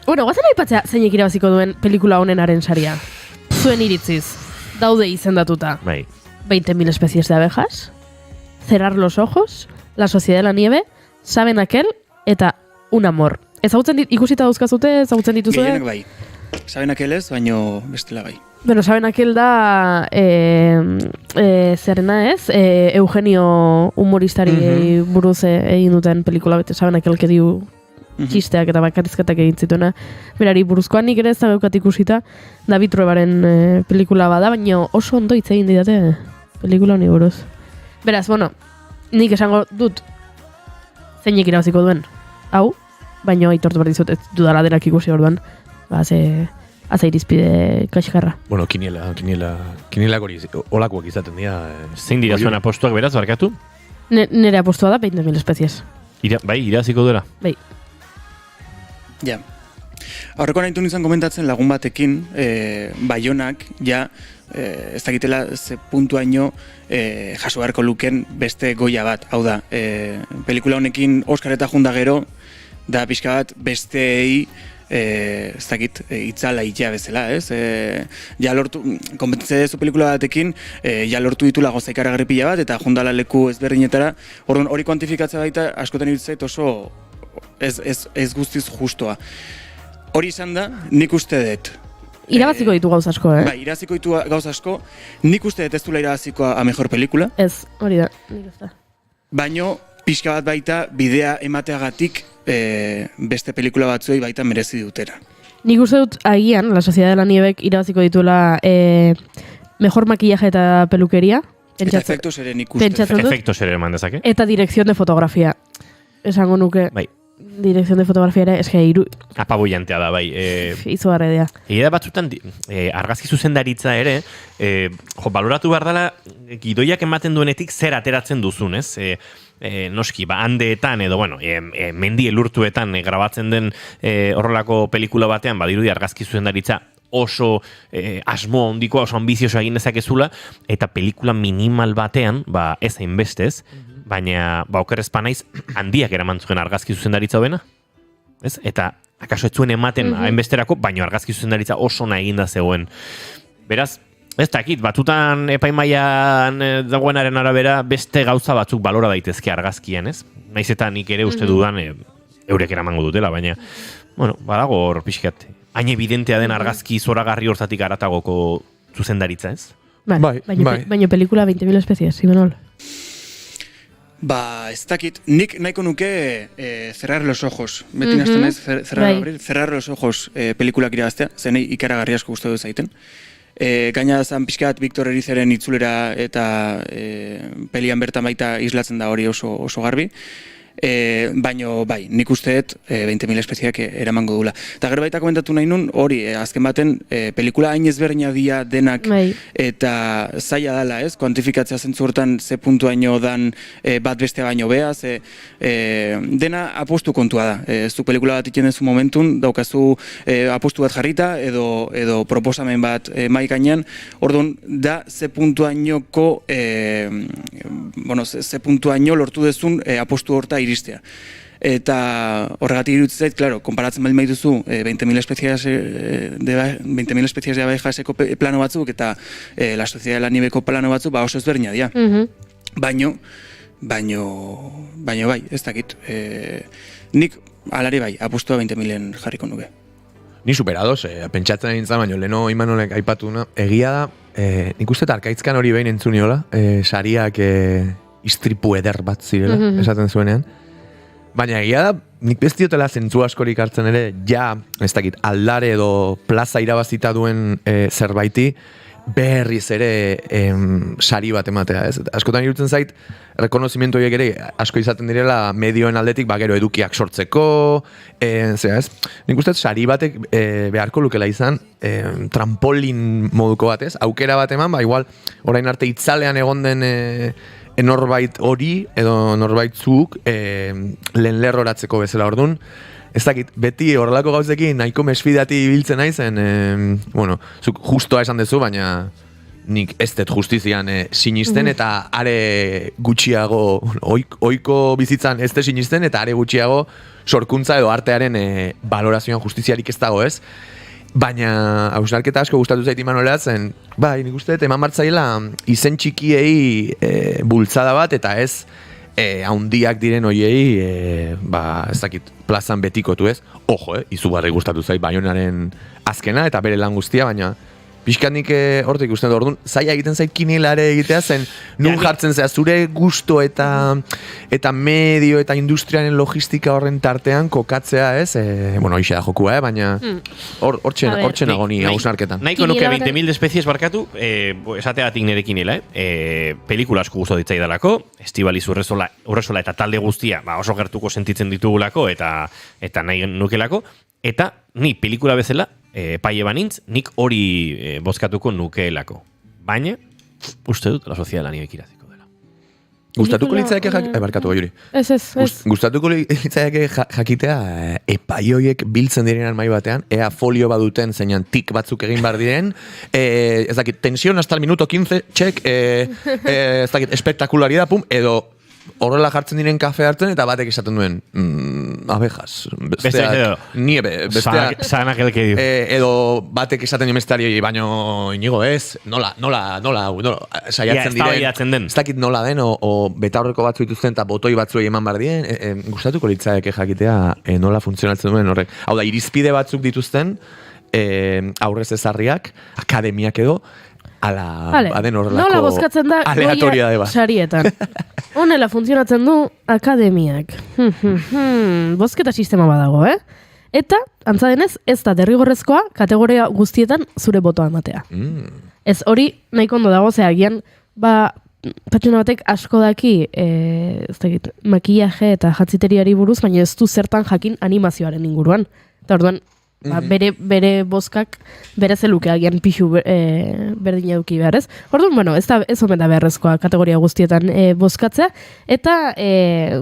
Bueno, guazen aipatzea zeinek irabaziko duen pelikula honenaren saria. Zuen iritziz, daude izendatuta. Bai. 20.000 especies de abejas, Cerrar los ojos, La sociedad de la nieve, Saben aquel, eta Un amor. Ikusita dauzkazute, ezagutzen dituzue? Gehienak bai. Saben aquel ez, baino bestela bai. Bueno, Saben aquel da zerena ez, Eugenio humoristari buruz egin duten pelikula bete, Saben aquel que diu txisteak eta bakarrizketak egin zituena. Berari buruzkoan nik ere ez daukat ikusita, David Truebaren pelikula bada, baina oso ondo hitz egin didate pelikula honi buruz. Beraz, bueno, nik esango dut zeinek irabaziko duen hau, baina aitortu behar dizut ez dudala denak ikusi orduan, Aza irizpide kaxkarra. Bueno, kinielak hori olakoak izaten dira. Zein dira zuen apostuak beraz, barkatu? Nere apostua da 20.000 espezies. Bai, iraziko duela? Bai. Ja. Aurreko nahi izan komentatzen lagun batekin, Baionak, ez dakitela ze puntuaino jaso beharko luken beste Goya bat. Hau da, pelikula honekin Oscar eta junda gero, da pixka bat besteei ez dakit, itzala itea bezala, ez? Ja lortu, konbentze dezu pelikula batekin, ja lortu ditula goza ikaragarri pila bat, eta jundala leku ezberdinetara, hori kuantifikatzea baita, askotan iruditzait oso ez guztiz justoa. Hori izan da, nik uste dut. Irabaziko ditu gauz asko, Bai, irabaziko ditu gauz asko, nik uste dut ez dula irabaziko a mejor pelikula. Ez, hori da, nik ez da. Baino, pixka bat baita, bidea emateagatik beste pelikula batzuei baita merezi dutera. Nik uste dut agian, La sociedad de la nievek irabaziko dituela mejor maquillaje eta pelukeria. Eta efektos ere nik uste. Efektos ere eman dezake. Eta dirección de fotografia. Esango nuke. Bai. Dirección de fotografia ere, eske apabuiantea da, bai. Izugarri dira. Egia da batzutan, argazki zuzendaritza ere, baloratu behar dela, gidoiak ematen duenetik zer ateratzen duzun, ez? Noski, handeetan edo, bueno, mendi elurtuetan grabatzen den horrelako pelikula batean, badirudi argazki zuzendaritza oso asmo handikoa, oso ambizioso egin dezakezula, eta pelikula minimal batean, ez hainbestez, baina, okerrezpa naiz, handiak eraman zuen argazki zuzendaritza hobena, ez? Eta, akaso ez zuen ematen hainbesterako, baina argazki zuzendaritza oso nahi eginda zegoen. Beraz, ez dakit, batutan epaimaian dagoenaren arabera, beste gauza batzuk balora daitezke argazkian, ez? Naiz eta nik ere uste dudan, eurek eramango dutela, baina, bueno, badago hor pixkat, hain evidentea den argazki zoragarri hortatik aratagoko zuzendaritza, ez? Baina pelikula 20.000 espezies, Imanol. Ez dakit, nik nahiko nuke Cerrar los ojos. Beti nazten naiz, Cerrar los ojos pelikulak irabaztea, zenei ikaragarri asko gustatu zaiten. Gaina zan pixkat Victor Erizaren itzulera eta pelian bertan baita islatzen da hori oso garbi. baino bai, nik usteet 20.000 espeziak eramango dula. Eta gero baita komentatu nahi nun, hori, azken baten, pelikula hain ezberdina dia denak eta zaila dala, ez? Kuantifikatzea zentzu hortan ze puntuaino dan bat bestea baino bea, dena apostu kontua da. Zu pelikula bat iten dezu momentun, daukazu apostu bat jarrita edo proposamen bat mai gainean, orduan da ze puntuainoko ze puntuaino lortu dezun apostu horta iristea. Eta horregatik iruditzen zait, claro, konparatzen baldin baituzu 20.000 espezies de abejaseko plano batzuk eta la sociedad de la niebeko plano batzuk, oso ezberdina dira. Baino bai, ez dakit. Nik alare bai, apostua 20.000 jarriko nuke. Ni superados, pentsatzen egin zan, baino leno Imanolek aipatuna, egia da, nik uste Arkaitzkan hori behin entzuniola, sariak istripu eder bat zirela, esaten zuenean. Baina egia da, nik bestiotela zentzu askorik hartzen ere, ez dakit, aldare edo plaza irabazita duen zerbaiti, berriz ere sari bat ematea, ez? Askotan irutzen zait, rekonozimiento horiek ere asko izaten direla medioen aldetik, gero edukiak sortzeko, ez? Nik uste sari batek beharko lukela izan, trampolin moduko bat, ez? Aukera bat eman, igual, orain arte itzalean egon den norbait hori, edo norbait zuk, lehen lerroratzeko bezala ordun. Ez dakit, beti horrelako gauzekin nahiko mesfidati ibiltzen naizen, zuk justoa esan dezu, baina nik ez dut justizian sinisten, eta are gutxiago, oiko bizitzan ez dut sinisten, eta are gutxiago sorkuntza edo artearen balorazioan justiziarik ez dago, ez? Baina hausnarketa asko gustatu zait Imanolatzen, bai, nik uste dut eman martzaila izen txikiei bultzada bat, eta ez haundiak diren hoiei, ez dakit, plazan betikotu ez. Ojo, izugarri gustatu zait Baionaren azkena eta bere lan guztia, baina pixkat nik hortik usten orduan, zaila egiten zait kinilare egitea zen, nun jartzen zea zure gusto eta medio eta industriaren logistika horren tartean kokatzea, ez? Hoxe da jokua, baina hortzen agoni hausnarketan. Nahiko nuke 20.000 espezies barkatu, esateagatik nire kinela, pelikula asko gustu ditzaidalako, Estibaliz Urresola eta talde guztia oso gertuko sentitzen ditugulako eta nahi nukelako, eta ni pelikula bezala, paie banintz, nik hori bozkatuko nukeelako. Baina, uste dut, la sociedad de la niebek iraziko dela. Gustatuko litzaiake barkatu Juri. Gustatuko litzaiake jakitea epaioiek biltzen direnan mai batean, ea folio baduten zeinan tik batzuk egin bar diren, ez dakit, tensión hasta el minuto 15, check, ez dakit, espectacularidad, pum, edo horrela jartzen diren kafe hartzen eta batek esaten duen abejas, besteak niebe, besteak edo batek esaten dien besteari, baino inigo ez, nola saiatzen diren, ez dakit nola den o betaurreko batzu dituzten eta botoi batzuei eman bar dien, gustatuko litzaeke jakitea nola funtzionatzen duen horrek. Hau da, irizpide batzuk dituzten aurrez ezarriak, akademiak edo, aden horrelako aleatoriedade bat. Sarietan. Honela funtzionatzen du akademiak. Bozketa sistema badago, Eta, antza denez, ez da derrigorrezkoa kategoria guztietan zure botoa ematea. Ez hori nahiko ondo dago, agian, pertsona batek asko daki makillaje eta jatziteri buruz, baina ez du zertan jakin animazioaren inguruan. Eta orduan, bere bozkak bere zeluke agian pixu berdin eduki behar, ez? Orduan, ez omen da beharrezkoa kategoria guztietan bozkatzea, eta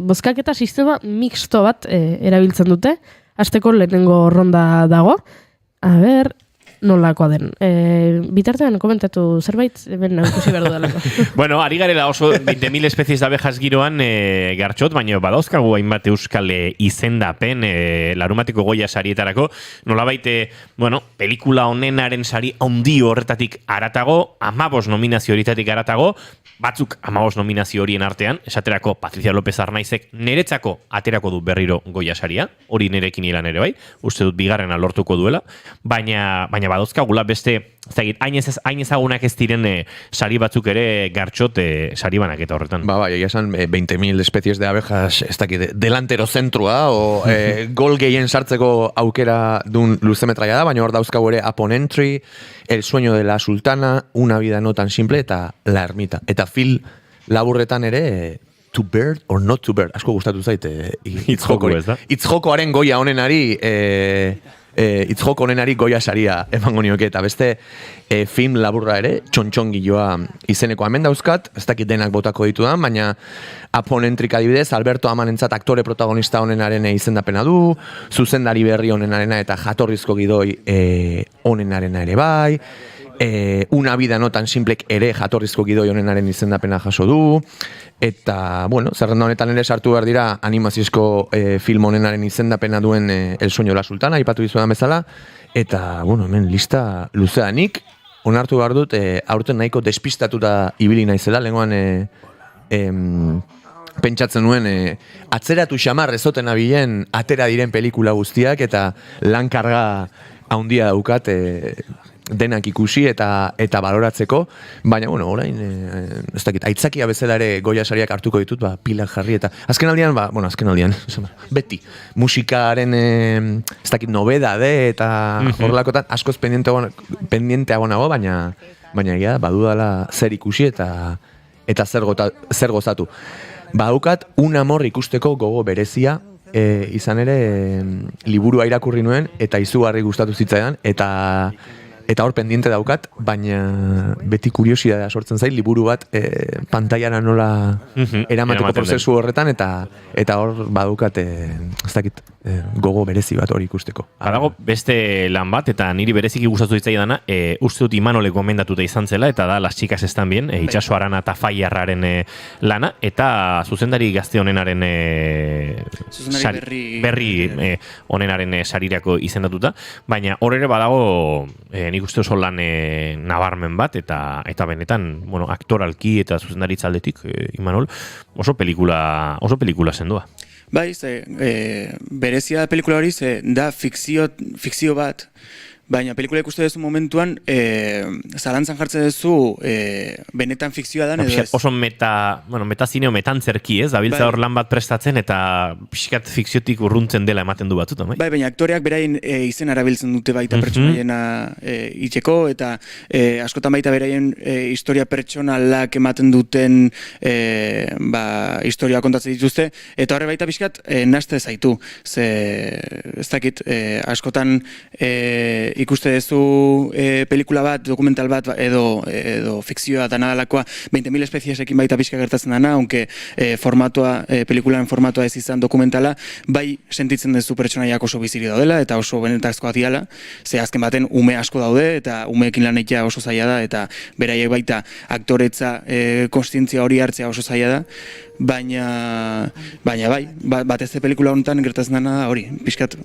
bozkaketa sistema mixto bat erabiltzen dute, hasteko lehenengo ronda dago. A ber, nolakoa den. Bitartean komentatu zerbait, ben ikusi behar dudalako. Bueno, ari garela oso 20.000 espezies de abejas giroan gartxot, baina badauzkagu hainbat euskal izendapen larumatiko goia sarietarako. Nolabait, pelikula honenaren sari handi horretatik aratago, 15 nominazio horitatik aratago, batzuk 15 nominazio horien artean, esaterako Patricia López Arnaizek neretzako aterako du berriro goia saria, hori nerekin ilan ere bai, uste dut bigarrena lortuko duela, baina badauzkagula beste, hain ezagunak ez diren sari batzuk ere gartxot sari banak eta horretan. Egia esan 20.000 espezies de abejas, ez dakit, delantero zentrua, o gol gehien sartzeko aukera dun luzemetraia da, baina hor dauzkagu ere Upon Entry, El sueño de la sultana, Una vida no tan simple, eta La ermita. Eta film laburretan ere To Bird or Not to Bird, asko gustatu zait Hitzjoko, ez da? Hitzjokoaren goia honenari hitzjoko honenari goia saria emango nioke, eta beste film laburra ere, txontxongiloa izeneko hemen dauzkat, ez dakit denak botako ditudan, baina Aponentrik adibidez, Alberto Amanentzat aktore protagonista honenaren izendapena du, zuzendari berri honenarena eta jatorrizko gidoi honenarena ere bai, Una vida no tan simplek ere jatorrizko gidoi honenaren izendapena jaso du, eta, bueno, zerrenda honetan ere sartu behar dira animaziozko film honenaren izendapena duen El sueño de la sultana, aipatu dizuedan bezala, eta, bueno, hemen lista luzea nik, onartu behar dut, aurten nahiko despistatuta ibili naizela, lengoan pentsatzen nuen atzeratu xamar ezoten abilen atera diren pelikula guztiak, eta lan karga haundia daukat denak ikusi eta baloratzeko, baina, bueno, orain, ez dakit, aitzakia bezala ere Goya sariak hartuko ditut, pilak jarri, eta azken aldian, beti, musikaren, ez dakit, nobedade, eta horrelakotan, askoz pendienteago nago, baina egia, badudala zer ikusi eta zer gozatu. Badukat, Un amor ikusteko gogo berezia, izan ere, liburua irakurri nuen, eta izugarri gustatu zitzaidan, eta hor pendiente daukat, baina beti kuriosidadea sortzen zait, liburu bat pantailara nola eramateko prozesu horretan, eta hor badukat, ez dakit, gogo berezi bat hori ikusteko. Badago beste lan bat, eta niri bereziki gustatu ditzaidana, uste dut Imanole gomendatuta izan zela, eta da Las chicas están bien, Itxaso Arana eta Faiarraren lana, eta zuzendari gazte honenaren berri honenaren sarirako izendatuta, baina hor ere badago nik uste oso lan nabarmen bat, eta benetan, bueno, aktoralki eta zuzendaritza aldetik, Imanol, oso pelikula sendua. Bai, berezia da pelikula hori, da fikzio bat, baina pelikula ikuste duzu momentuan, zalantzan jartzen duzu benetan fikzioa dan edo ez. Oso metazineo metantzerki ez, dabiltza hor lan bat prestatzen eta pixkat fikziotik urruntzen dela ematen du batzutan. Bai, baina aktoreak beraien izen arabiltzen dute baita pertsonaiena itxeko, eta askotan baita beraien historia pertsonalak ematen duten historia kontatzen dituzte, eta horre baita pixkat naste zaitu. Ez dakit, askotan ikuste duzu pelikula bat, dokumental bat, edo fikzioa da nadalakoa 20.000 espeziesekin baita pixka gertatzen dana, aunque pelikularen formatoa ez izan dokumentala, bai sentitzen duzu pertsonaiak oso biziri daudela, eta oso benetazkoa diala, ze azken baten ume asko daude, eta umeekin lan egitea oso zaila da, eta beraiek baita aktoretza konstientzia hori hartzea oso zaila da, baina bai, batez pelikula honetan gertatzen dena hori, pixkat,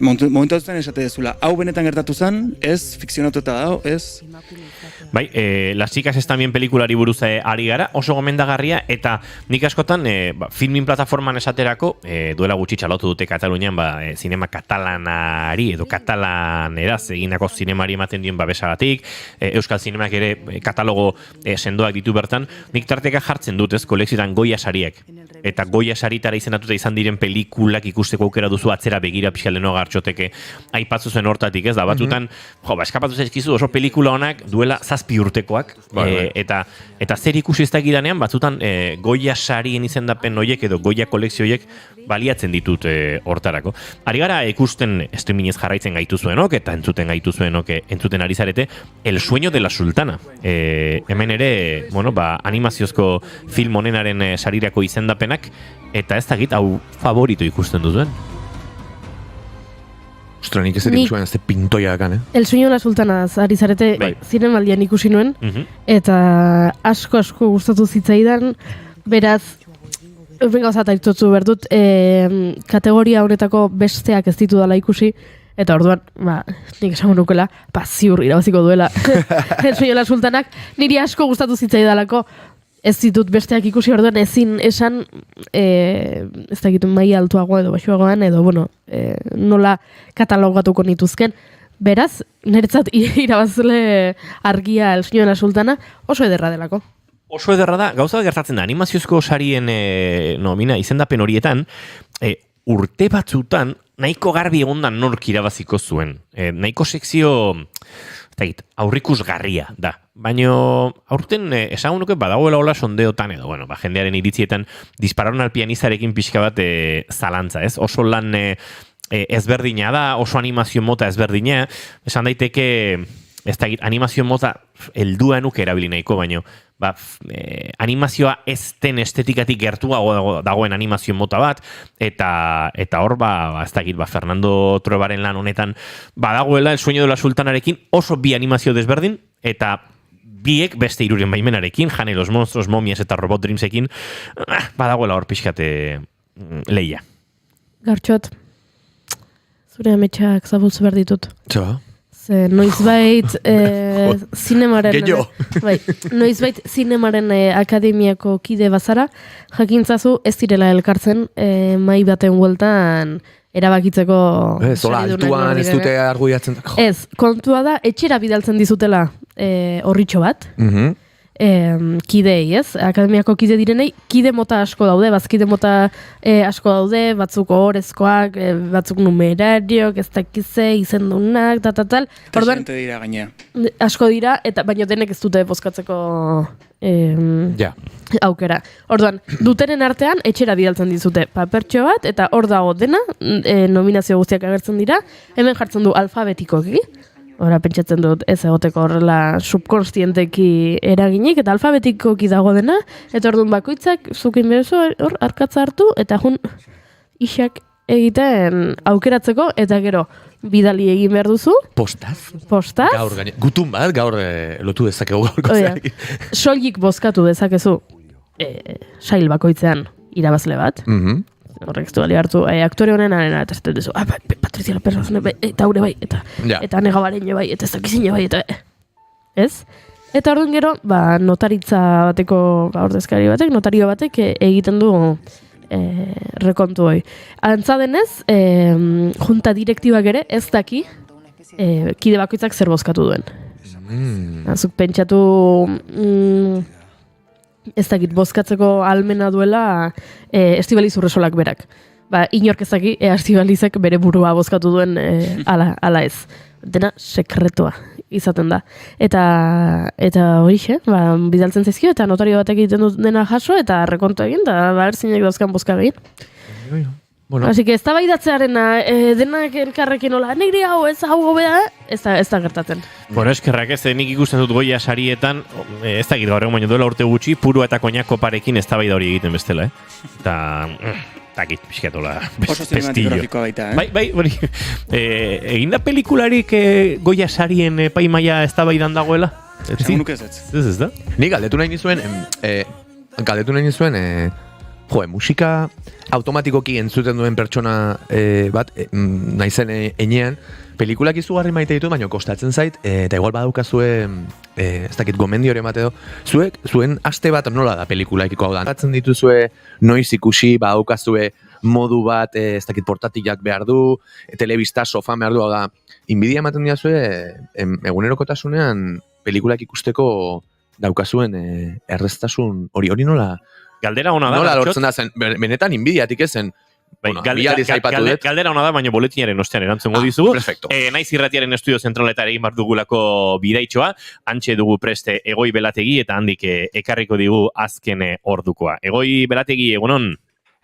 momentu duzten esate dezula, hau benetan gertatu zen, ez, fikzionatuta dago, ez? Bai, Las chicas están bien pelikulari buruz ari gara, oso gomendagarria, eta nik askotan filmin plataforman esaterako, duela gutxi txalotu dute Katalunian, zinema katalanari, edo katalaneraz eginako zinemari ematen dien babesagatik, Euskal Zinemak ere katalogo sendoak ditu bertan, nik tarteka jartzen dut, ez, kolekzioetan Goya sariek, eta Goya saritara izendatuta izan diren pelikulak ikusteko aukera duzu atzera begira pixaldeno gartxoteke aipatzu zen hortatik, ez da, batzutan, eskapatu zaizkizu oso pelikula honak duela 7 urtekoak, eta zer ikusi ez dakidanean, batzutan Goya sarien izendapen horiek edo Goya kolekzio horiek baliatzen ditut hortarako. Ari gara ikusten streamingez jarraitzen gaituzuenok, eta entzuten gaituzuenok entzuten ari zarete, El sueño de la sultana. Hemen ere, animaziozko film honenaren sarirako izendapenak, eta ez dakit, hau favorito ikusten duzuen. Ostra, nik ez ikusten ez pintoia dakan, El sueño de la sultana ari zarete zinemaldian ikusi nuen, eta asko gustatu zitzaidan, beraz, gauzat aitzotzu berdut, kategoria honetako besteak ez ditu dala ikusi, eta orduan, nik esango nukela, ziur irabaziko duela El sueño de la sultanak, niri asko gustatu zitzaidalako, ez ditut besteak ikusi, orduan ezin esan, ez da egiten maila altuagoa edo baxuagoan, edo, nola katalogatuko nituzken. Beraz, niretzat irabazle argia El sueño de la sultana oso ederra delako. Oso ederra da, gauza gertatzen da, animaziozko sarien izendapen horietan, urte batzutan nahiko garbi egondan nork irabaziko zuen. Nahiko sekzio aurrikusgarria da. Baina aurten esan nuke badagoela hola sondeotan edo, bueno, jendearen iritzietan dispararon al pianistarekin pixka bat zalantza, ez? Oso lan ezberdina da, oso animazio mota ezberdina, esan daiteke animazio mota heldua nuke erabili nahiko, baino animazioa ez den estetikatik gertuago dagoen animazio mota bat, eta hor, ez dakit, Fernando Truebaren lan honetan badagoela El sueño de la sultanarekin oso bi animazio desberdin, eta biek beste hiruren baimenarekin, Jane los monstruos, momias eta robot dreamsekin, badagoela hor pixkate leia. Gartxot, zure ametsak zabultzu behar ditut. Txoa. Noizbait zinemaren noizbait zinemaren akademiako kide bazara, jakintzazu ez direla elkartzen mai baten bueltan erabakitzeko zola altuan ez dute argudiatzen. Ez, kontua da etxera bidaltzen dizutela horritxo bat. Kidei, ez? Akademiako kide direnei, kide mota asko daude, bazkide mota asko daude, batzuk ohorezkoak, batzuk numerariok, ez dakize, izendunak, tal. Eta xente dira gainea. Asko dira, eta baino denek ez dute bozkatzeko aukera. Orduan, dutenen artean, etxera bidaltzen dizute papertxo bat, eta hor dago dena, nominazio guztiak agertzen dira, hemen jartzen du alfabetikoki, ora pentsatzen dut ez egoteko horrela subkonstienteki eraginik, eta alfabetikoki dago dena, eta orduan bakoitzak zukin berezu hor arkatza hartu, eta jun isak egiten aukeratzeko, eta gero bidali egin behar duzu. Postaz? Postaz. Gutun bat, gaur lotu dezakegu gaurko zari. Soilik bozkatu dezakezu sail bakoitzean irabazle bat. Horrek ez du hartu, aktore honen arena, eta zaten duzu, Patricia Perros, eta haure bai, eta negabaren bai, eta ez dakizine bai, eta ez? Eta orduan gero, notaritza bateko ordezkari batek, notario batek egiten du rekontu hoi. Antza denez, junta direktibak ere ez daki kide bakoitzak zer bozkatu duen. Azuk pentsatu ez dakit bozkatzeko almena duela Estibaliz Urresolak berak. Inork ez daki Estibalizek bere burua bozkatu duen ala ez. Dena sekretua izaten da. Eta horixe, bidaltzen zaizkio, eta notario batek egiten dut dena jaso, eta rekontu egin, eta erzinek dauzkan bozka egin. Así que ez da baidatzearena, denak elkarrekin hola, negri hau ez hau gobea, ez da gertatzen. Bueno, eskerrak ez, nik ikusten dut Goya sarietan, ez da gaur egun baino duela urte gutxi, purua eta koñako parekin ez da baida hori egiten bestela, Eta, takit, pixkatola, oso zinematografikoa baita, Bai, hori, eginda pelikularik Goya sarien paimaia ez da baidan dagoela? Esan nuke ez. Ez da? Nik galdetu nahi nizuen, musika automatikoki entzuten duen pertsona bat, naizen enean, pelikulak izugarri maite ditu, baina kostatzen zait, eta igual badaukazue, ez dakit gomendio ere emate edo, zuen aste bat nola da pelikulaikiko hau da. Gatzen dituzue, noiz ikusi, badaukazue modu bat, ez dakit portatilak behar du, telebista, sofan behar du, hau da, inbidia ematen diazue, egunerokotasunean pelikulak ikusteko daukazuen erreztasun hori nola? Galdera ona da. Nola lortzen da zen, benetan inbidiatik ezen. Galdera ona da, baina boletinaren ostean erantzungo dizugu. Perfecto. Naiz irratiaren estudio zentraletara egin bar dugulako bidaitxoa, antxe dugu preste Egoi Belategi, eta handik ekarriko digu azken ordukoa. Egoi Belategi, egunon?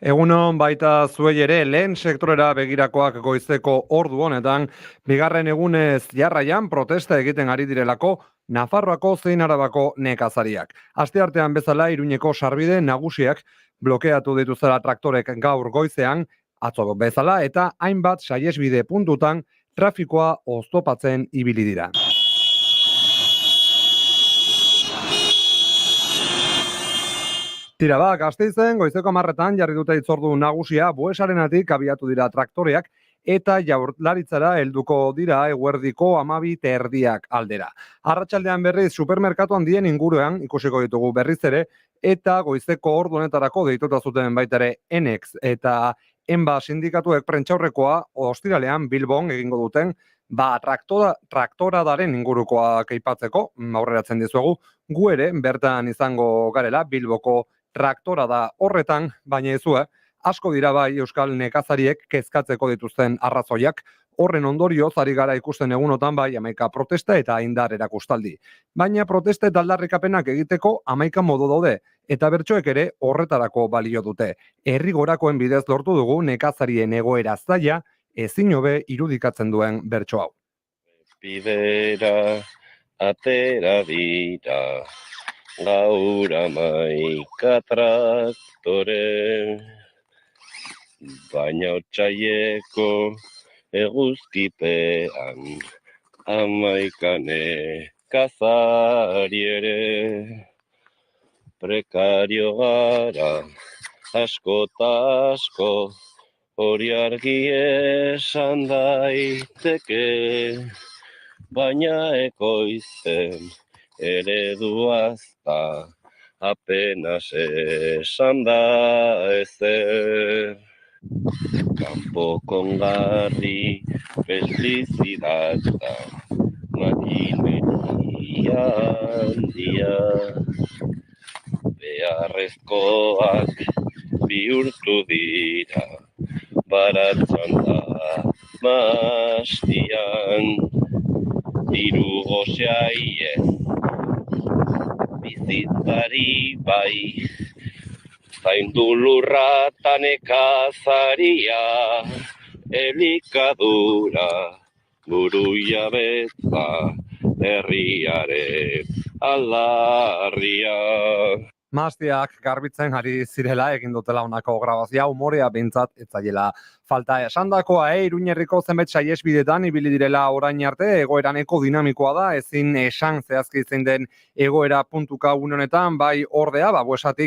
Egunon baita zuei ere, lehen sektorera begirakoak goizeko ordu honetan, bigarren egunez jarraian protesta egiten ari direlako Nafarroako zein Arabako nekazariak. Asteartean bezala Iruñeko sarbide nagusiak blokeatu dituzela traktorek gaur goizean, atzo bezala, eta hainbat saihesbide puntutan trafikoa oztopatzen ibili dira. Tira Gasteizen goizeko 10 jarri dute hitzordu nagusia, Buesarenatik abiatu dira traktoreak, eta Jaurlaritzara helduko dira eguerdiko 12:30 aldera. Arratsaldean berriz supermerkatu handien inguruan ikusiko ditugu berriz ere, eta goizeko ordu honetarako deituta zuten baita ere Enex eta Enba sindikatuek prentsaurrekoa ostiralean Bilbon egingo duten, traktoradaren ingurukoak aipatzeko, aurreratzen dizuegu, gu ere bertan izango garela Bilboko traktorada horretan, baina ezue, asko dira bai Euskal nekazariek kezkatzeko dituzten arrazoiak, Horren ondorioz ari gara ikusten egunotan bai 11 protesta eta indar erakustaldi. Baina protesta eta aldarrikapenak egiteko 11 modu daude, eta bertsoek ere horretarako balio dute. Herri gorakoen bidez lortu dugu nekazarien egoera zaila ezin hobe irudikatzen duen bertso hau. Bidera atera dira gaur 11 traktore, baina otsaileko eguzkipean 11 nekazari ere. Prekario gara asko ta asko, hori argi esan daiteke, baina ekoizten ereduaz da apenas esan da ezer. Kampo kongarri pestizidata makineria handia, beharrezkoak bihurtu dira baratzan da mastian, diru goxaiez bizitzari bai, zaindu lurra ta nekazaria, elikadura buruia betza herriaren aldarria. Mastiak garbitzen ari zirela egin dutela honako grabazioa, umorea behintzat ez zaiela falta. Esandakoa, Iruñerriko zenbait saihesbidetan ibili direla orain arte, egoeraneko dinamikoa da, ezin esan zehazki zein den egoera puntuka une honetan, bai ordea,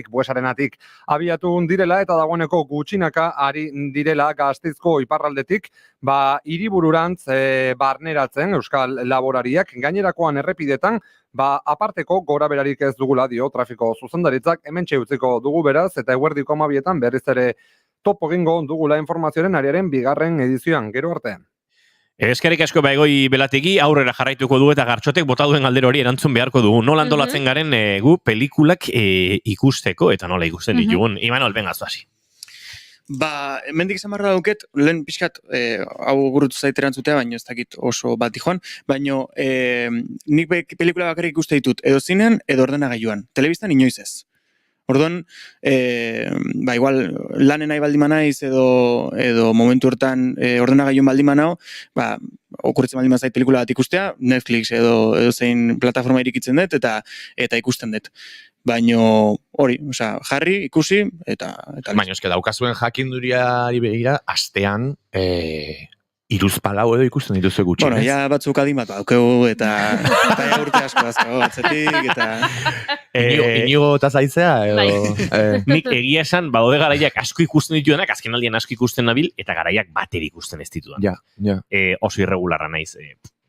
buesarenatik abiatu direla eta dagoeneko gutxinaka ari direla Gasteizko iparraldetik, hiribururantz barneratzen Euskal laborariak, gainerakoan errepidetan, aparteko gora berarik ez dugula dio trafiko zuzendaritzak, hementxe utziko dugu beraz, eta eguerdiko 12etan berriz ere topo egingo dugula informazioaren ariaren 2. edizioan, gero artean. Eskerrik asko Baigoi Belategi, aurrera jarraituko du eta Gartxotek bota duen galdera hori erantzun beharko dugu. Nola antolatzen garen gu pelikulak ikusteko eta nola ikusten ditugun. Imanol, benga, zuasi. Hemendik izan barra dauket, lehen pixkat, hau gurutu zaiteran zutea, baina ez dakit oso bat dijoan, baina nik pelikula bakarrik ikuste ditut, edo zinen, edo ordenagailuan. Telebistan inoiz ez. Orduan, igual, lanen nahi baldima naiz edo momentu hortan ordenagailuan baldima nao, okurritzen baldima zait pelikula bat ikustea, Netflix edo zein plataforma irikitzen dut eta ikusten dut. Baina hori, jarri, ikusi, eta... Baina eske daukazuen jakinduriari begira, astean, 3-4 edo ikusten dituzu gutxi. Bueno, ja batzuk adimat daukegu, eta urte asko atzetik, eta... Inigo eta zaitzea, edo... Nik egia esan, badaude garaiak asko ikusten dituenak, azken aldian asko ikusten nabil, eta garaiak bater ikusten ez ditudan. Ja. Oso irregularra naiz,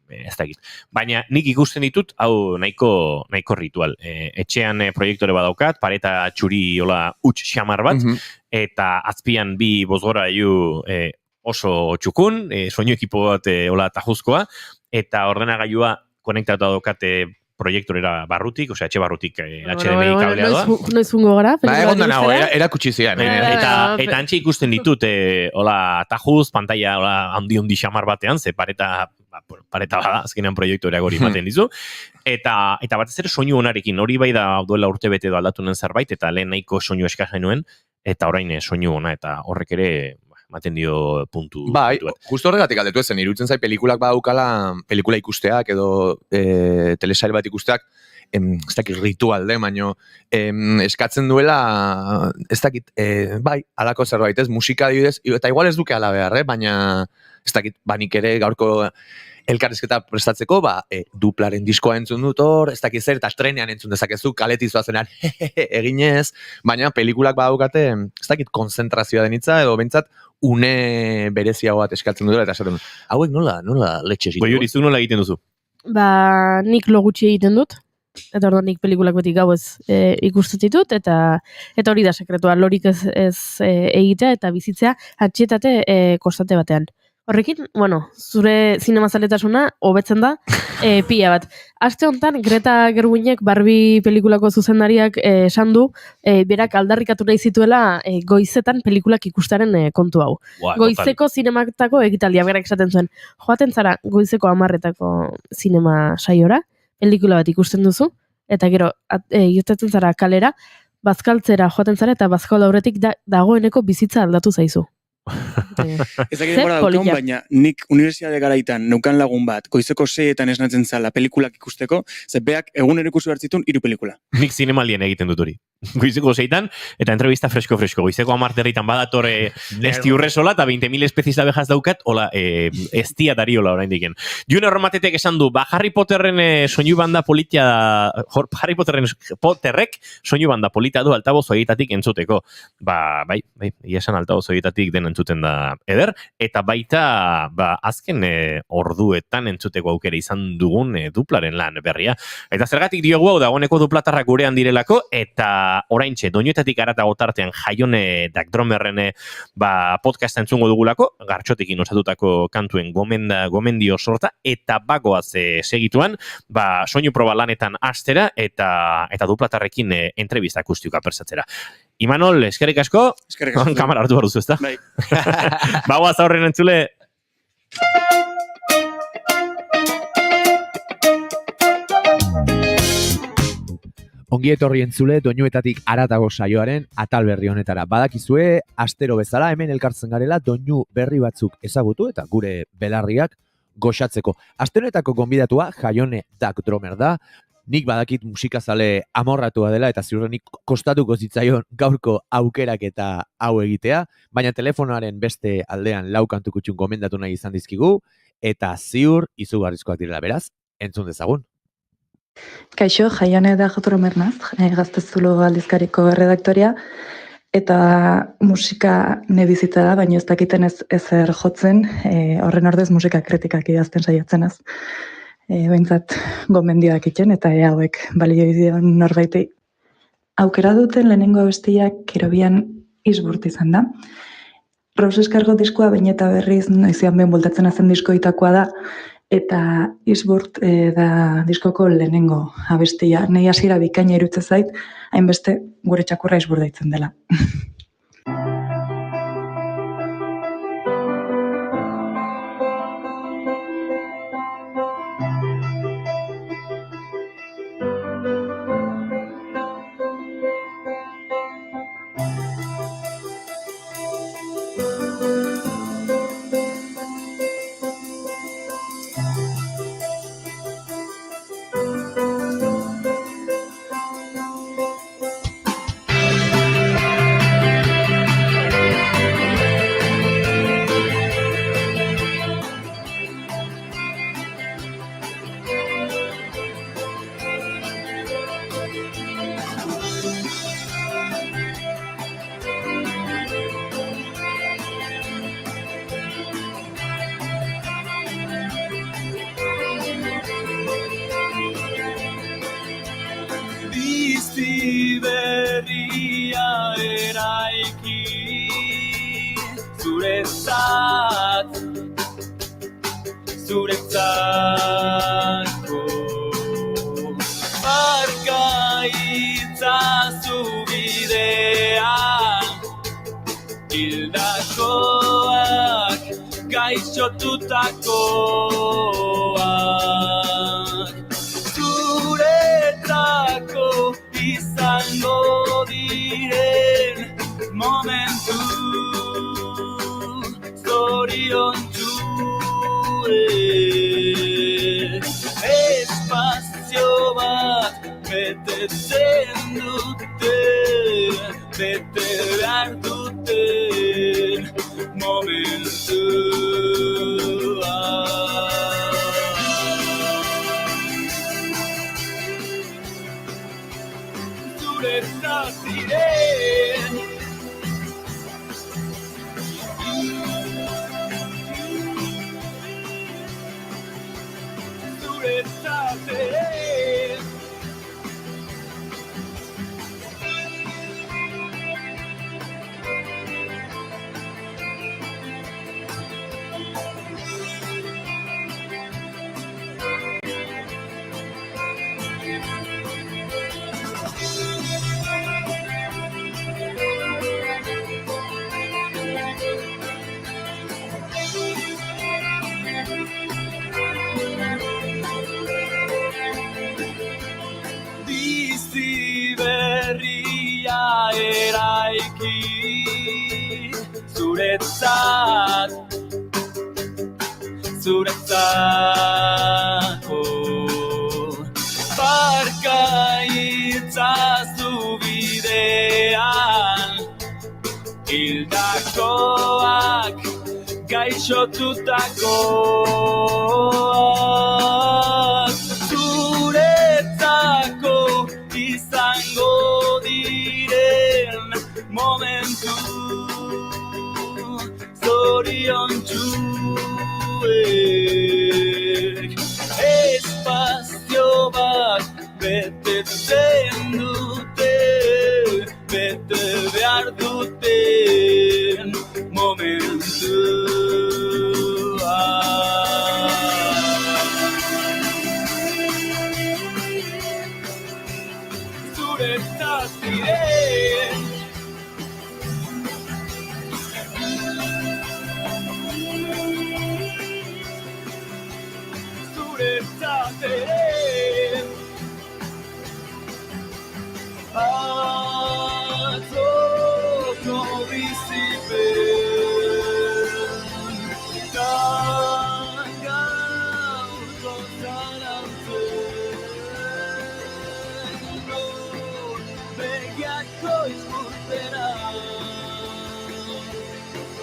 ez dakit. Baina nik ikusten ditut, hau nahiko ritual. Etxean proiektore badaukat, pareta txuri huts xamar bat, eta azpian 2 bozgora oso txukun, soinu ekipo bat tajuzkoa, eta ordenagailua konektatu daukate proiektorera barrutik, etxe barrutik HDMI kablea doa. Noiz fungo gara? Egon da nago, erakutsi zian. Eta antxe ikusten ditut, tajuz, pantalla handi xamar batean, ze pareta bada, azkenean proiektoreak hori ematen dizu, eta batez ere soinu onarekin, hori bai da duela urte bete edo aldatu nuen zerbait, eta lehen nahiko soinu eskasen nuen, eta orain soinu ona, eta horrek ere ematen dio puntu. Justo horregatik aldetu ezen, iruditzen zai pelikulak badaukala, pelikula ikusteak edo telesail bat ikusteak, ez dakit ritual baino eskatzen duela, ez dakit, alako zerbait, ez, musika adibidez, eta igual ez duke ala behar, baina ez dakit, nik ere gaurko elkarrizketa prestatzeko, duplaren diskoa entzun dut hor, ez dakit zer, eta estrenean entzun dezakezu, kaletizoa zenean, eginez, baina pelikulak badaukate, ez dakit, konzentrazioa denitza, edo bentsat, une bereziago bat eskatzen dut, eta esaten dut, hauek nola letxe zitu? Goiuri, zu nola egiten duzu? Nik lo gutxi egiten dut, eta orduan nik pelikulak beti gauez ikusten ditut, eta hori da sekretua, lorik ez egitea eta bizitzea atxietate kostate batean. Horrekin, bueno, zure zinemazaletasuna hobetzen da pila bat. Aste honetan, Greta Gerwignek Barbie pelikulako zuzendariak esan du, berak aldarrikatu nahi zituela goizetan pelikulak ikustaren kontu hau. Goizeko zinematako ekitaldia, berak esaten zuen. Joaten zara goizeko 10:00etako zinema saiora, pelikula bat ikusten duzu, eta gero, irtetzen zara kalera, bazkaltzera joaten zara, eta bazkal aurretik dagoeneko bizitza aldatu zaizu. Ez dakit denbora daukaun, baina nik unibertsitate garaitan neukan lagun bat, goizeko 6etan esnatzen zala pelikulak ikusteko, ze beak egunero ikusi hartzitun 3 pelikula. Nik zinemalien egiten dut hori. Goizeko 6etan, eta entrevista fresko. Goizeko 10:00 badatore esti urresola, eta 20.000 espezies da behaz daukat, hola, estia dariola orain diken. June Hormatetek esan du, Harry Potterren soinu banda politia, Harry Potterrek soinu banda polita du altaboz horietatik entzuteko. Bai, esan altaboz horietatik den entzuten da eder, eta baita azken orduetan entzuteko aukera izan dugun duplaren lan berria. Eta zergatik diogu hau dagoeneko duplatarrak gurean direlako, eta oraintxe, doinuetatik aratago tartean Jaione Dakdromerren podcasta entzungo dugulako, gartxotekin osatutako kantuen gomendio sorta, eta bagoaz segituan, soinu proba lanetan hastera, eta duplatarrekin entrevista akustikoa persatzera. Imanol, eskerrik asko. Kamara hartu barduzu, ezta? Bai. Bagoaz aurren entzule. Ongi etorri entzule doinuetatik aratago saioaren atal berri honetara. Badakizue, astero bezala hemen elkartzen garela doinu berri batzuk ezagutu eta gure belarriak goxatzeko. Asteroetako gonbidatua Jaione Dakdromer da. Nik badakit musikazale amorratua dela eta ziurrenik kostatuko zitzaion gaurko aukerak eta hau egitea, baina telefonoaren beste aldean 4 kantu kutxun gomendatu nahi izan dizkigu, eta ziur izugarrizkoak direla beraz, entzun dezagun. Kaixo, Jaione Dakdromer naz, Gaztezulo aldizkariko redaktoria, eta musika nebizitza da, baina ez dakiten ezer jotzen, horren ordez musika kritikak idazten saiatzen ez. Behintzat gomendioak iten, eta hauek balio dion norbaitei. Aukera duten lehenengo abestiak Kerobian Isburt izan da. Rose Eskargo diskoa baina eta berriz noizean behin voltatzen azen diskoitakoa da, eta Isburt da diskoko lehenengo abestia. Nei hasiera bikaina iruditzen zait, hainbeste gure txakurra Isburt deitzen dela. Bizi berria eraiki zuretzako barka itzazu bidean hildakoak gaixotutakoak zuretzako izango diren momentu zoriontsuek espazio bat betetzen dute bete behar duten momentua zuretzat diren zuretzat diren zuretzako barka itzazu bidean hildakoak gaixotutakoak zuretzako izango diren momentu zoriontsuek espazio bat betetzen dute bete behar duten momentua. Zuretzat diren zuretzat ere atzoko bizipen tan gaurko zarantzen begiako izkurtera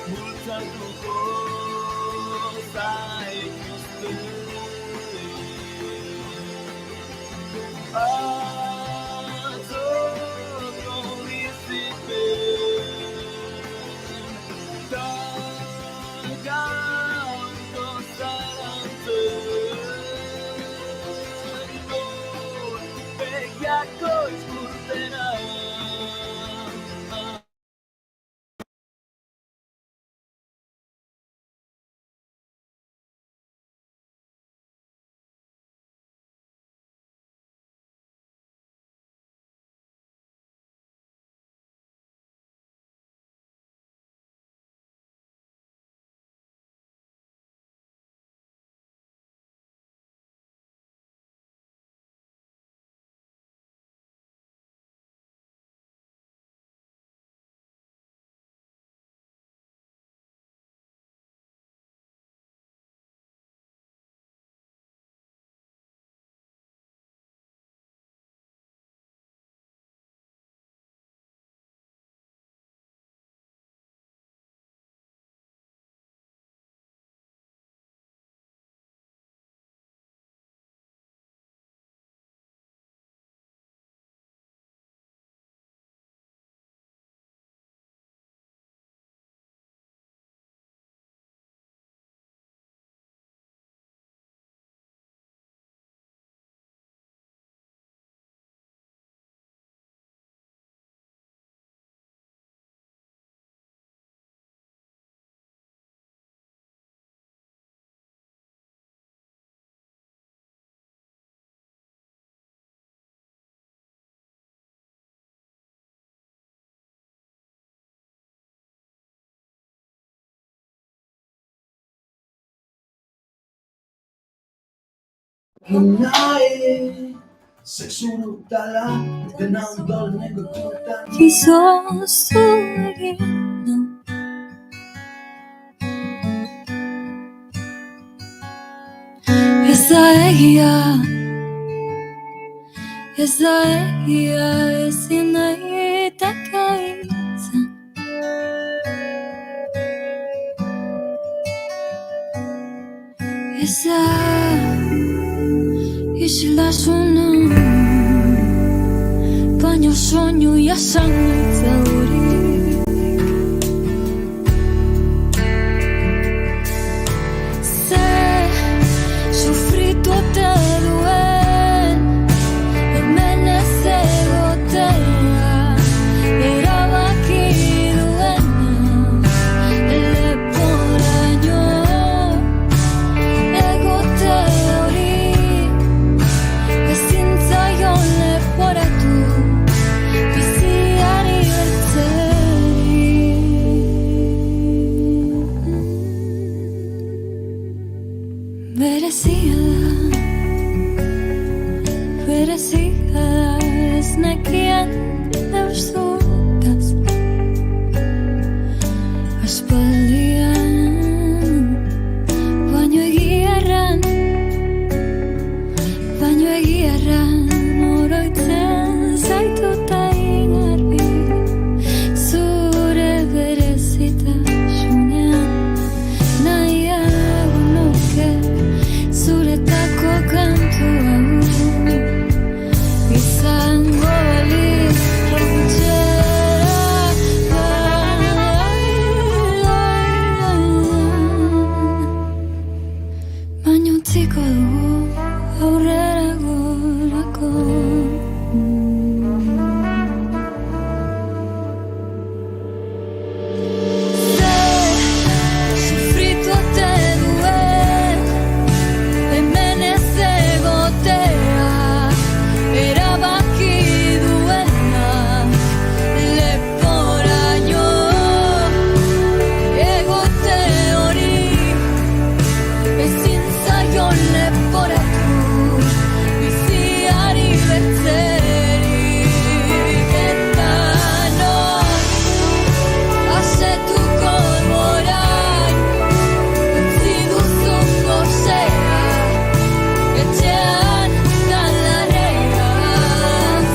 bultzatuko zaituzte atzoko bizipen tan gaurko zarantzen begiako izkurtera. Sexu brutala, dena ondolnego kurtan Gizozu egin Ez da egia ezin daiteke izan Ez da isiltasuna baina soinu jasangitza hori Ze sufritu ote duen hemen ez egotea erabaki duena leporaino egote hori ezin zaion leporatu biziari bertzeri berezia da ez nekien euskaz aspaldian, baino egiarran, oroitzen zaituta ingarbi, zure berezitasunean, nahiago nuke zuretako kantu hau, izango baliz rantzera, baina utziko dugu aurrera gorako. Sufritu ote duen, hemen ez egotea, erabaki duena, leporaino egote hori, ezin zaion leporatu, biziari bertzerik, eta non asetuko morain, utzi duzu gozea, etxean galarrea,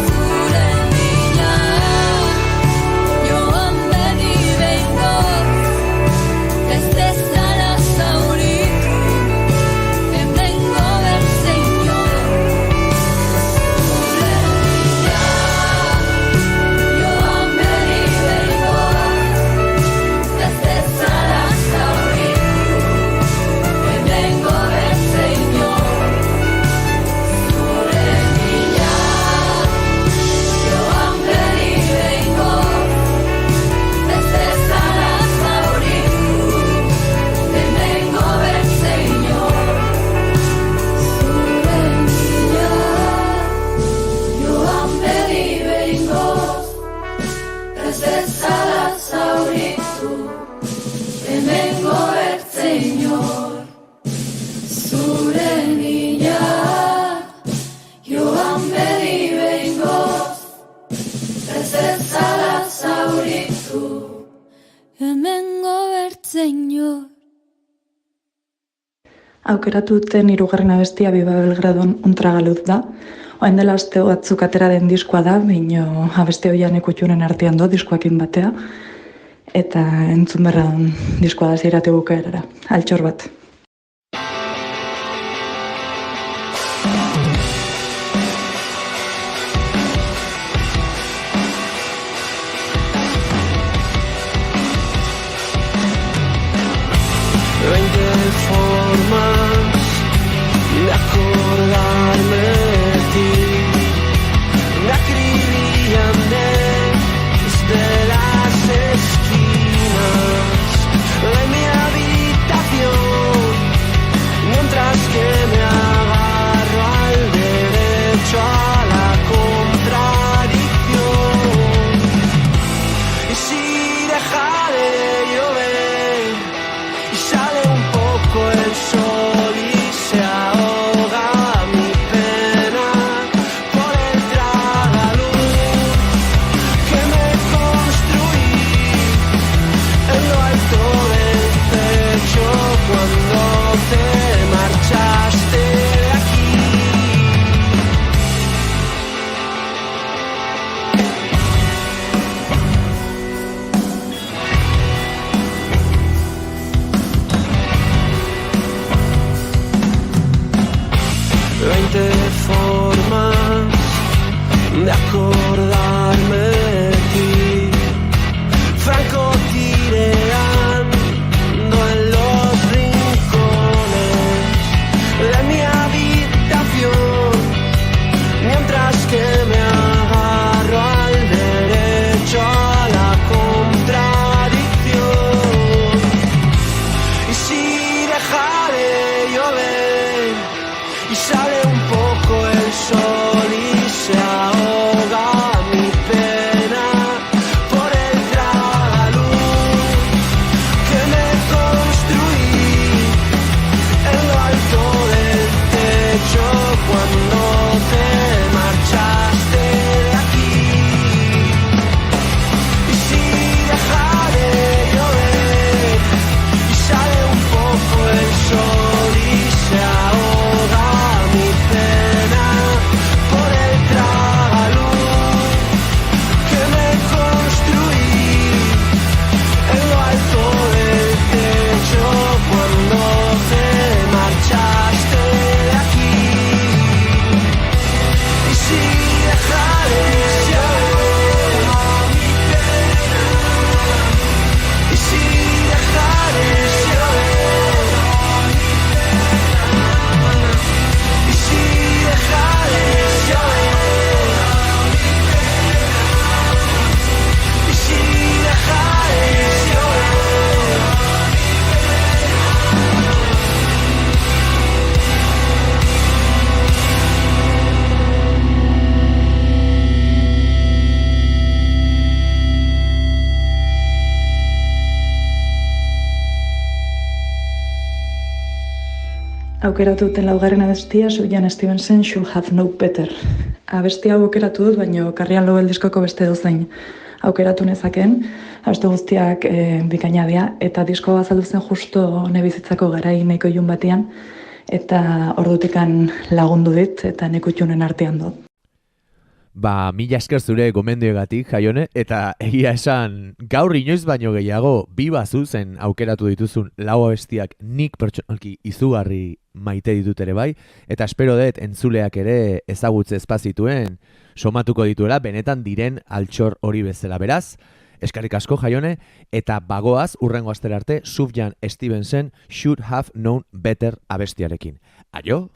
zure bila, joan bedi behingoz, ez dezala zauritu, hemengo bertzeino, zure bila, joan bedi behingoz, ez dezala zauritu, hemengo bertzeino, zure bila, joan bedi behingoz, ez dezala zauritu, hemengo bertzeino, zure bila, joan bedi behingoz, ez dezala zauritu, hemengo bertzeino, zure bila, joan bedi behingoz, ez dezala zauritu, hemengo bertzeino. Aukeratu duten hirugarren abestia Biba Belgradon Untragaluz da. Orain dela aste batzuk atera den diskoa da, baino abeste hoian ekutxunen artean do diskoakin batea. Eta entzun berra diskoa da zirate bukaerara. Altxor bat. Formas de acordarme de ti, me acribillan desde las esquinas de mi habitación, mientras que me agarro al derecho a la contradicción. Y si deja de llover y sale un poco el sol y se ahoga mi pena por el tragaluz que me construí en lo alto del techo cuando te marchaste de aquí. Formas de acordarme de ti, francotireando en los rincones de mi habitación, mientras que me agarro al derecho a la contradicción. Y si deja de llover y sale un poco el sol y se ahoga aukeratu duten laugarren abestia, Sufjan Stevensen, Should Have Known Better. Abestia hau aukeratu dut, baina Carrion Lowell diskoko beste dozein aukeratu nezakeen. Abeste guztiak bikaina dira, eta disko bazaldu zen justo nebizitzako garai nahiko ilun batean, eta ordutikan lagundu dit, eta neko itxunen artean dut. Mila esker zure gomendioegatik, Jaione, eta egia esan gaur inoiz baino gehiago bi bazuzen aukeratu dituzun lau abestiak nik pertsonalki izugarri maite ditut ere bai, eta espero dut entzuleak ere ezagutze espazituen somatuko dituela benetan diren altxor hori bezala. Beraz, eskerrik asko Jaione, eta bagoaz urrengo astera arte Sufjan Stevensen Should Have Known Better abestiarekin. Aio!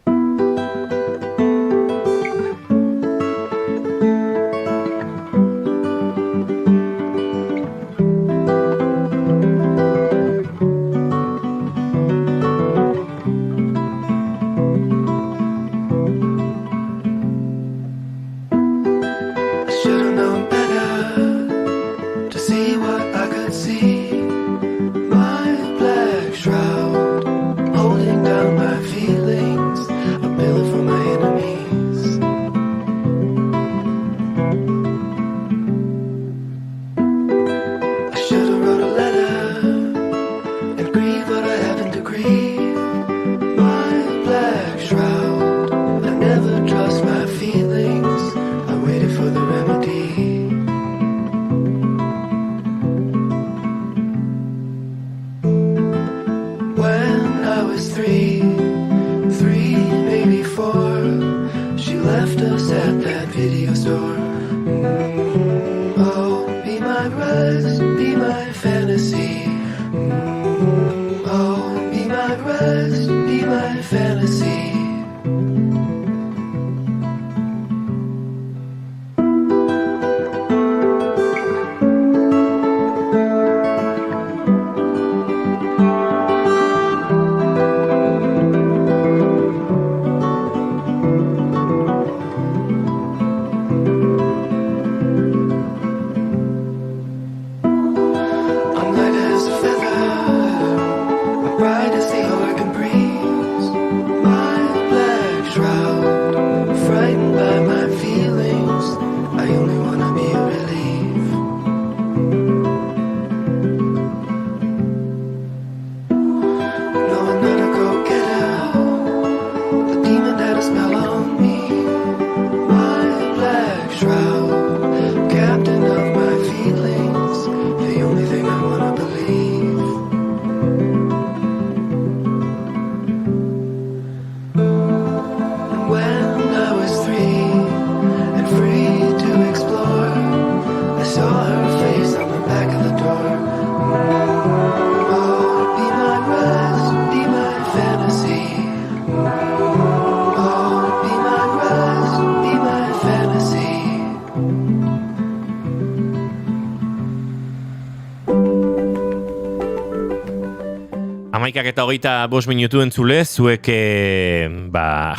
Amaikak eta 25 minutu entzule, zuek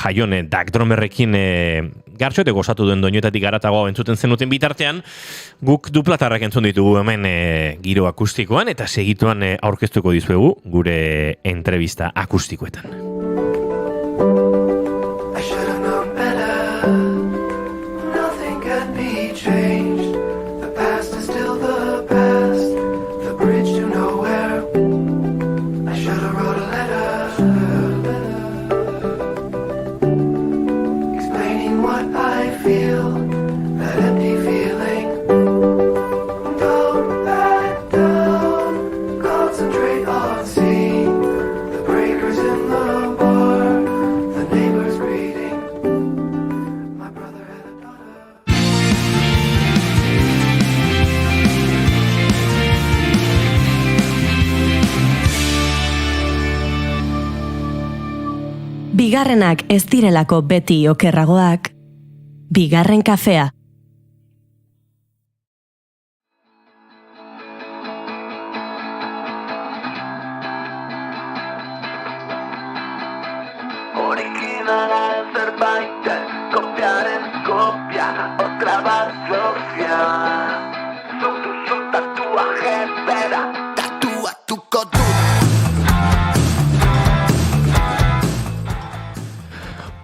Jaione Dak Dromerrekin gartxote gozatu duen doinuetatik garatagoa entzuten zenuten bitartean, guk duplatarrak entzun ditugu hemen giro akustikoan, eta segituan aurkeztuko dizuegu gure entrevista akustikoetan. Bigarrenak ez direlako beti okerragoak, bigarren kafea. Originala zerbait, kopiaren kopia, otra bazlozia. Zutu tatuaje bera, tatuatuko dut.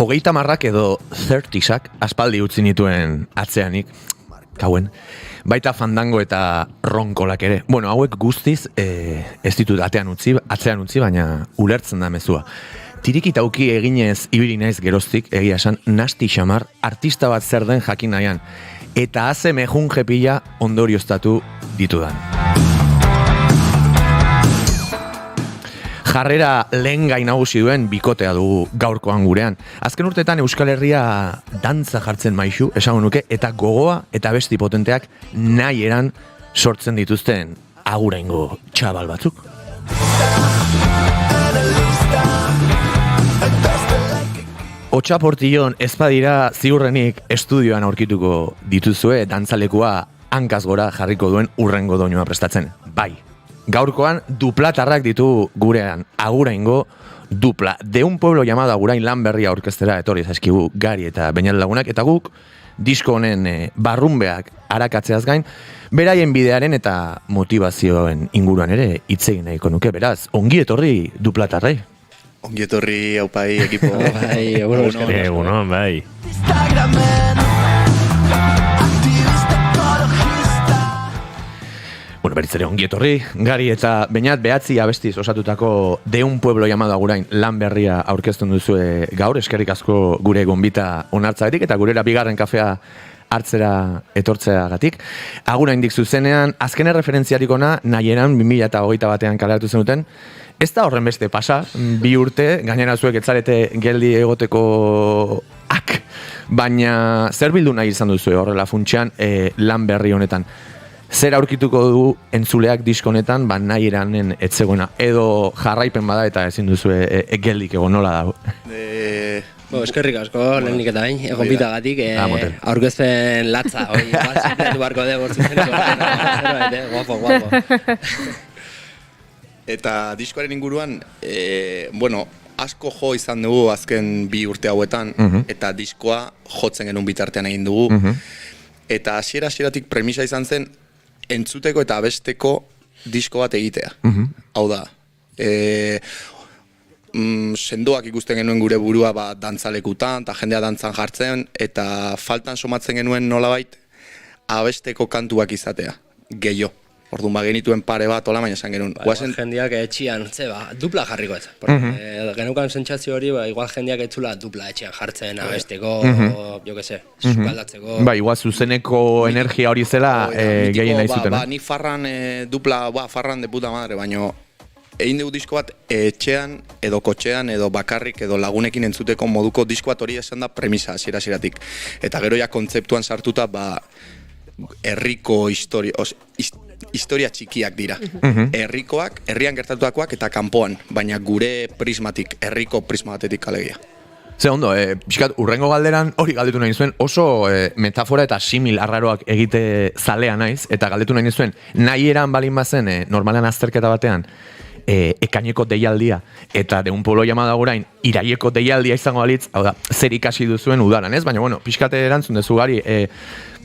Hogeita marrak edo 30-ak aspaldi utzi nituen atzeanik, kauen, baita fandango eta ronkolak ere. Bueno, hauek guztiz ez ditut atzean utzi, baina ulertzen da mezua. Tirikitauki eginez ibili naiz geroztik, egia esan, nasti xamar, artista bat zer den jakin nahian, eta haze mejun jepila ondorioztatu ditudan. Jarrera lehen gai nagusi duen bikotea dugu gaurkoan gurean. Azken urteetan Euskal Herria dantza jartzen maizu, esango nuke, eta gogoa eta besti potenteak nahi eran sortzen dituzten aguraingo txabal batzuk. Otxaportillon ez badira ziurrenik estudioan aurkituko dituzue dantzalekua hankaz gora jarriko duen urrengo doinua prestatzen. Bai. Gaurkoan duplatarrak ditu gurean aguraingo dupla. De un pueblo llamado Agurain lan berria orkestera etorri zaizkigu Gari eta Beñat lagunak, eta guk disko honen barrunbeak arakatzeaz gain, beraien bidearen eta motivazioen inguruan ere hitz egin nahiko nuke. Beraz, ongi etorri duplatarrei. Ongi etorri haupai ekipo. Bai, egunon, bai. Bueno, beritz ere ongi etorri, Gari eta Beñat behatzi abestiz osatutako De un pueblo llamado Agurain lan berria aurkezten duzue gaur, eskerrik asko gure gonbita onartzagatik eta gurera bigarren kafea hartzera etortzeagatik. Aguraindik zuzenean, azken referentziarik ona, nahieran 2021 kaleratu zenuten, ez da horren beste pasa, 2 urte, gainera zuek etzarete geldi egotekoak, baina zer bildu nahi izan duzue horrela funtsean lan berri honetan? Zer aurkituko du entzuleak disko honetan, nahi eranen etzegoena, edo jarraipen bada eta ezin duzue geldik egon nola dago? Eskerrik asko, lehenik eta bain, egonbitagatik, aurkezpen latza, zipletu barko de, guapo. Eta diskoaren inguruan, asko jo izan dugu azken 2 urte hauetan, eta diskoa jotzen genuen bitartean egin dugu, eta hasieratik premisa izan zen, entzuteko eta abesteko disko bat egitea. Hau da, sendoak ikusten genuen gure burua dantzalekutan, eta jendea dantzan jartzen, eta faltan somatzen genuen nolabait abesteko kantuak izatea, gehiago. Orduan genituen pare bat, hola, baina esan genuen. Jendeak etxian, dupla jarriko ez. Genukan sentsazio hori, igual jendeak etzula dupla etxian jartzen abesteko, jo que se, sukaldatzeko. Igual zuzeneko energia hori zela gehien nahi zuten. Ni farran dupla, farran de puta madre, baina egin dugu disko bat etxean, edo kotxean, edo bakarrik, edo lagunekin entzuteko moduko disko bat hori esan da premisa hasieratik. Eta gero ja kontzeptuan sartuta, herriko historia txikiak dira. Herrikoak, herrian gertatutakoak eta kanpoan, baina gure prismatik, herriko prisma batetik alegia. Ze ondo, pixkat, urrengo galderan hori galdetu nahi zuen, oso metafora eta simil arraroak egite zalea naiz, eta galdetu nahi zuen, nahi eran balin bazen, normalan azterketa batean, ekaineko deialdia, eta De un pueblo llamado Agurain, iraieko deialdia izango balitz, hau da, zer ikasi duzuen udaran, ez? Baina, bueno, pixkate erantzun dezu Gari,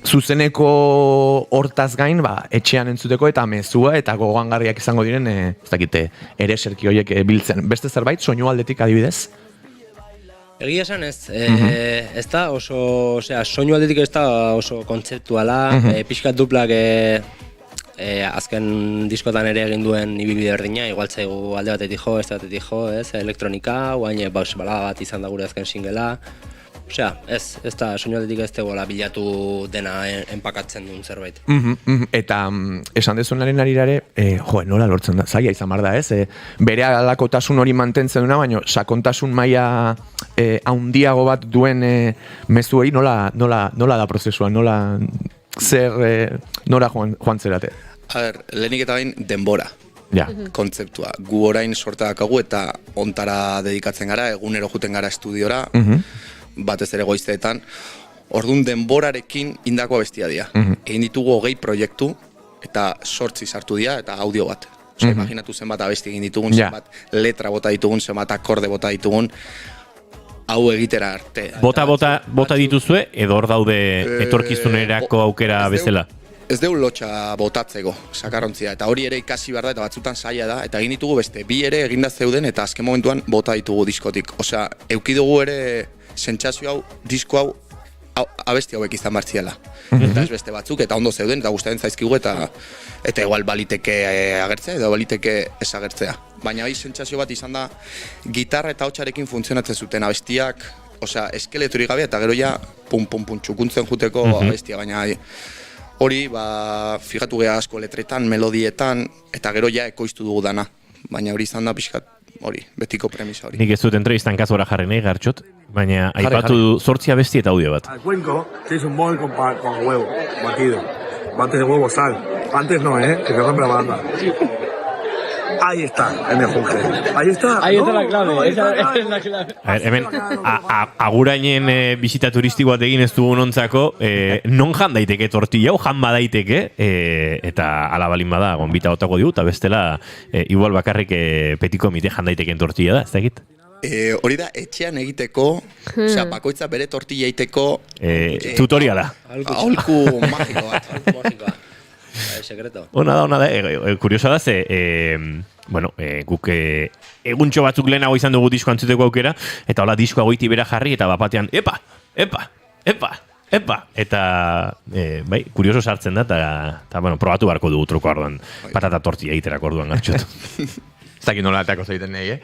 zuzeneko hortaz gain, etxean entzuteko eta mezua eta gogoangarriak izango diren, ez dakite, ereserki horiek biltzen. Beste zerbait, soinu aldetik adibidez? Egia esan ez, ez da oso, soinu aldetik ez da oso kontzeptuala, pixkat duplak azken diskotan ere egin duen ibilbide berdina, igual zaigu alde batetik jo, ez batetik jo, elektronika, guain balada bat izan da gure azken singela. Ez da, soinu aldetik ez tegoela bilatu dena enpakatzen duen zerbait. Eta esan dezunaren arirare, nola lortzen da, zaila izan bar da, ez? Bere alakotasun hori mantentzen duena, baina sakontasun maila haundiago bat duen mezuei nola da prozesua, nora joan zerate? Lehenik eta bain denbora. Kontzeptua. Gu orain sorta dakagu eta ontara dedikatzen gara, egunero juten gara estudiora, batez ere goizteetan, orduan denborarekin indako abestia dira. Egin ditugu 20 proiektu, eta 8 sartu dira, eta audio bat. Imaginatu zenbat abesti egin ditugun, zenbat letra bota ditugun, zenbat akorde bota ditugun, hau egitera arte. Bota dituzue, edo hor daude etorkizunerako aukera bezala? Ez deu lotxa botatzeko, sakarrontzia, eta hori ere ikasi behar da, eta batzutan zaila da, eta egin ditugu beste, 2 ere eginda zeuden, eta azken momentuan bota ditugu diskotik. Osea, eukidugu ere sentsazio hau, disko hau, abesti hauek izan martziela. Eta ez beste batzuk, eta ondo zeuden, eta gustatzen zaizkigu, eta igual baliteke agertzea, edo baliteke ez agertzea. Baina bai sentsazio bat izan da, gitarra eta hotxarekin funtzionatzen zuten abestiak, osea, eskeletorik gabe, eta gero ja, pum, txukuntzen juteko abestia, baina hori, fijatu geha asko letretan, melodietan, eta gero ja ekoiztu dugu dana. Baina hori izan da pixkat, hori, betiko premisa hori. Nik ez dut entrevistan kazora jarri nahi, Gartxot, baina aipatu 8 abesti eta audio bat. Al cuenco se hizo un bol con huevo batido. Bate de huevo, sal. Antes no, que quedó en la banda. Ahí está, el mejunje. Ahí está. Ahí está la clave, esa es la clave. A ver, hemen, agurainen bisita turistiko bat egin ez dugun ontzako, non jan daiteke tortilla, jan badaiteke, eta ala balin bada, gonbita otako digu, eta bestela, igual bakarrik petiko mite jan daiteken tortilla da, ez da egit? Hori da, etxean egiteko, osea, bakoitza bere tortilla egiteko... tutoriala. Aholku magiko bat. Sekreto. Ona da, kuriosa da, ze, guk eguntxo batzuk lehenago izan dugu disko antzuteko aukera, eta hola diskoa goiti bera jarri, eta bapatean, epa! Eta, bai, kurioso sartzen da, eta probatu beharko dugu truko orduan, patata tortilla egiterako orduan Gartxot. Ez dakit nola atako zaiten nahi,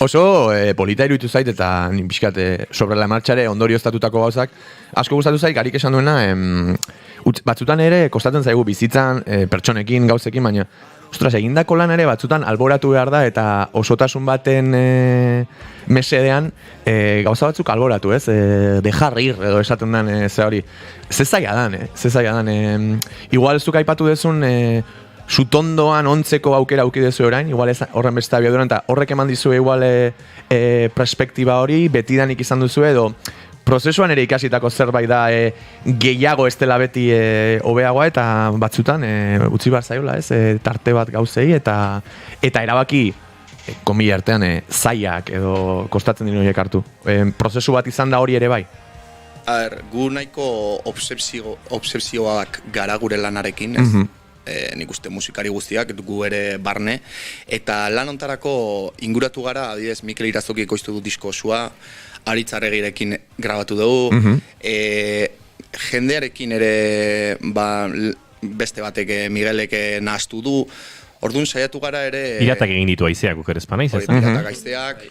Oso polita iruditu zait eta pixkat sobre la martxare ondorio estatutako gauzak. Asko gustatu zait, Garik esan duena, batzutan ere kostatzen zaigu bizitzan pertsonekin, gauzekin, baina ostras, egindako lan ere batzutan alboratu behar da eta osotasun baten mesedean gauza batzuk alboratu, ez? Dejar ir, edo esaten den, ze hori. Ze zaila dan. Igual zuk aipatu dezun... Sutondoan ontzeko aukera aukidezu orain, igual ez horren beste abiaduran, eta horrek eman dizue igual perspektiba hori, betidanik izan duzu edo prozesuan ere ikasitako zerbait da gehiago ez dela beti hobeagoa eta batzutan utzi behar zaiola, ez? Tarte bat gauzei eta erabaki komila artean zaiak edo kostatzen dira horiek hartu. Prozesu bat izan da hori ere bai? Gu nahiko obsesioak gara gure lanarekin, ez? Nik uste musikari guztiak, gu ere barne, eta lan ontarako inguratu gara, adibidez, Mikel Irazoki ekoiztu du disko osua, Aritz Arregirekin grabatu dugu, jendearekin ere beste batek Miguelek nahaztu du, orduan saiatu gara ere... Piratak egin ditu aizeak, uker espana izaz? Piratak aizeak,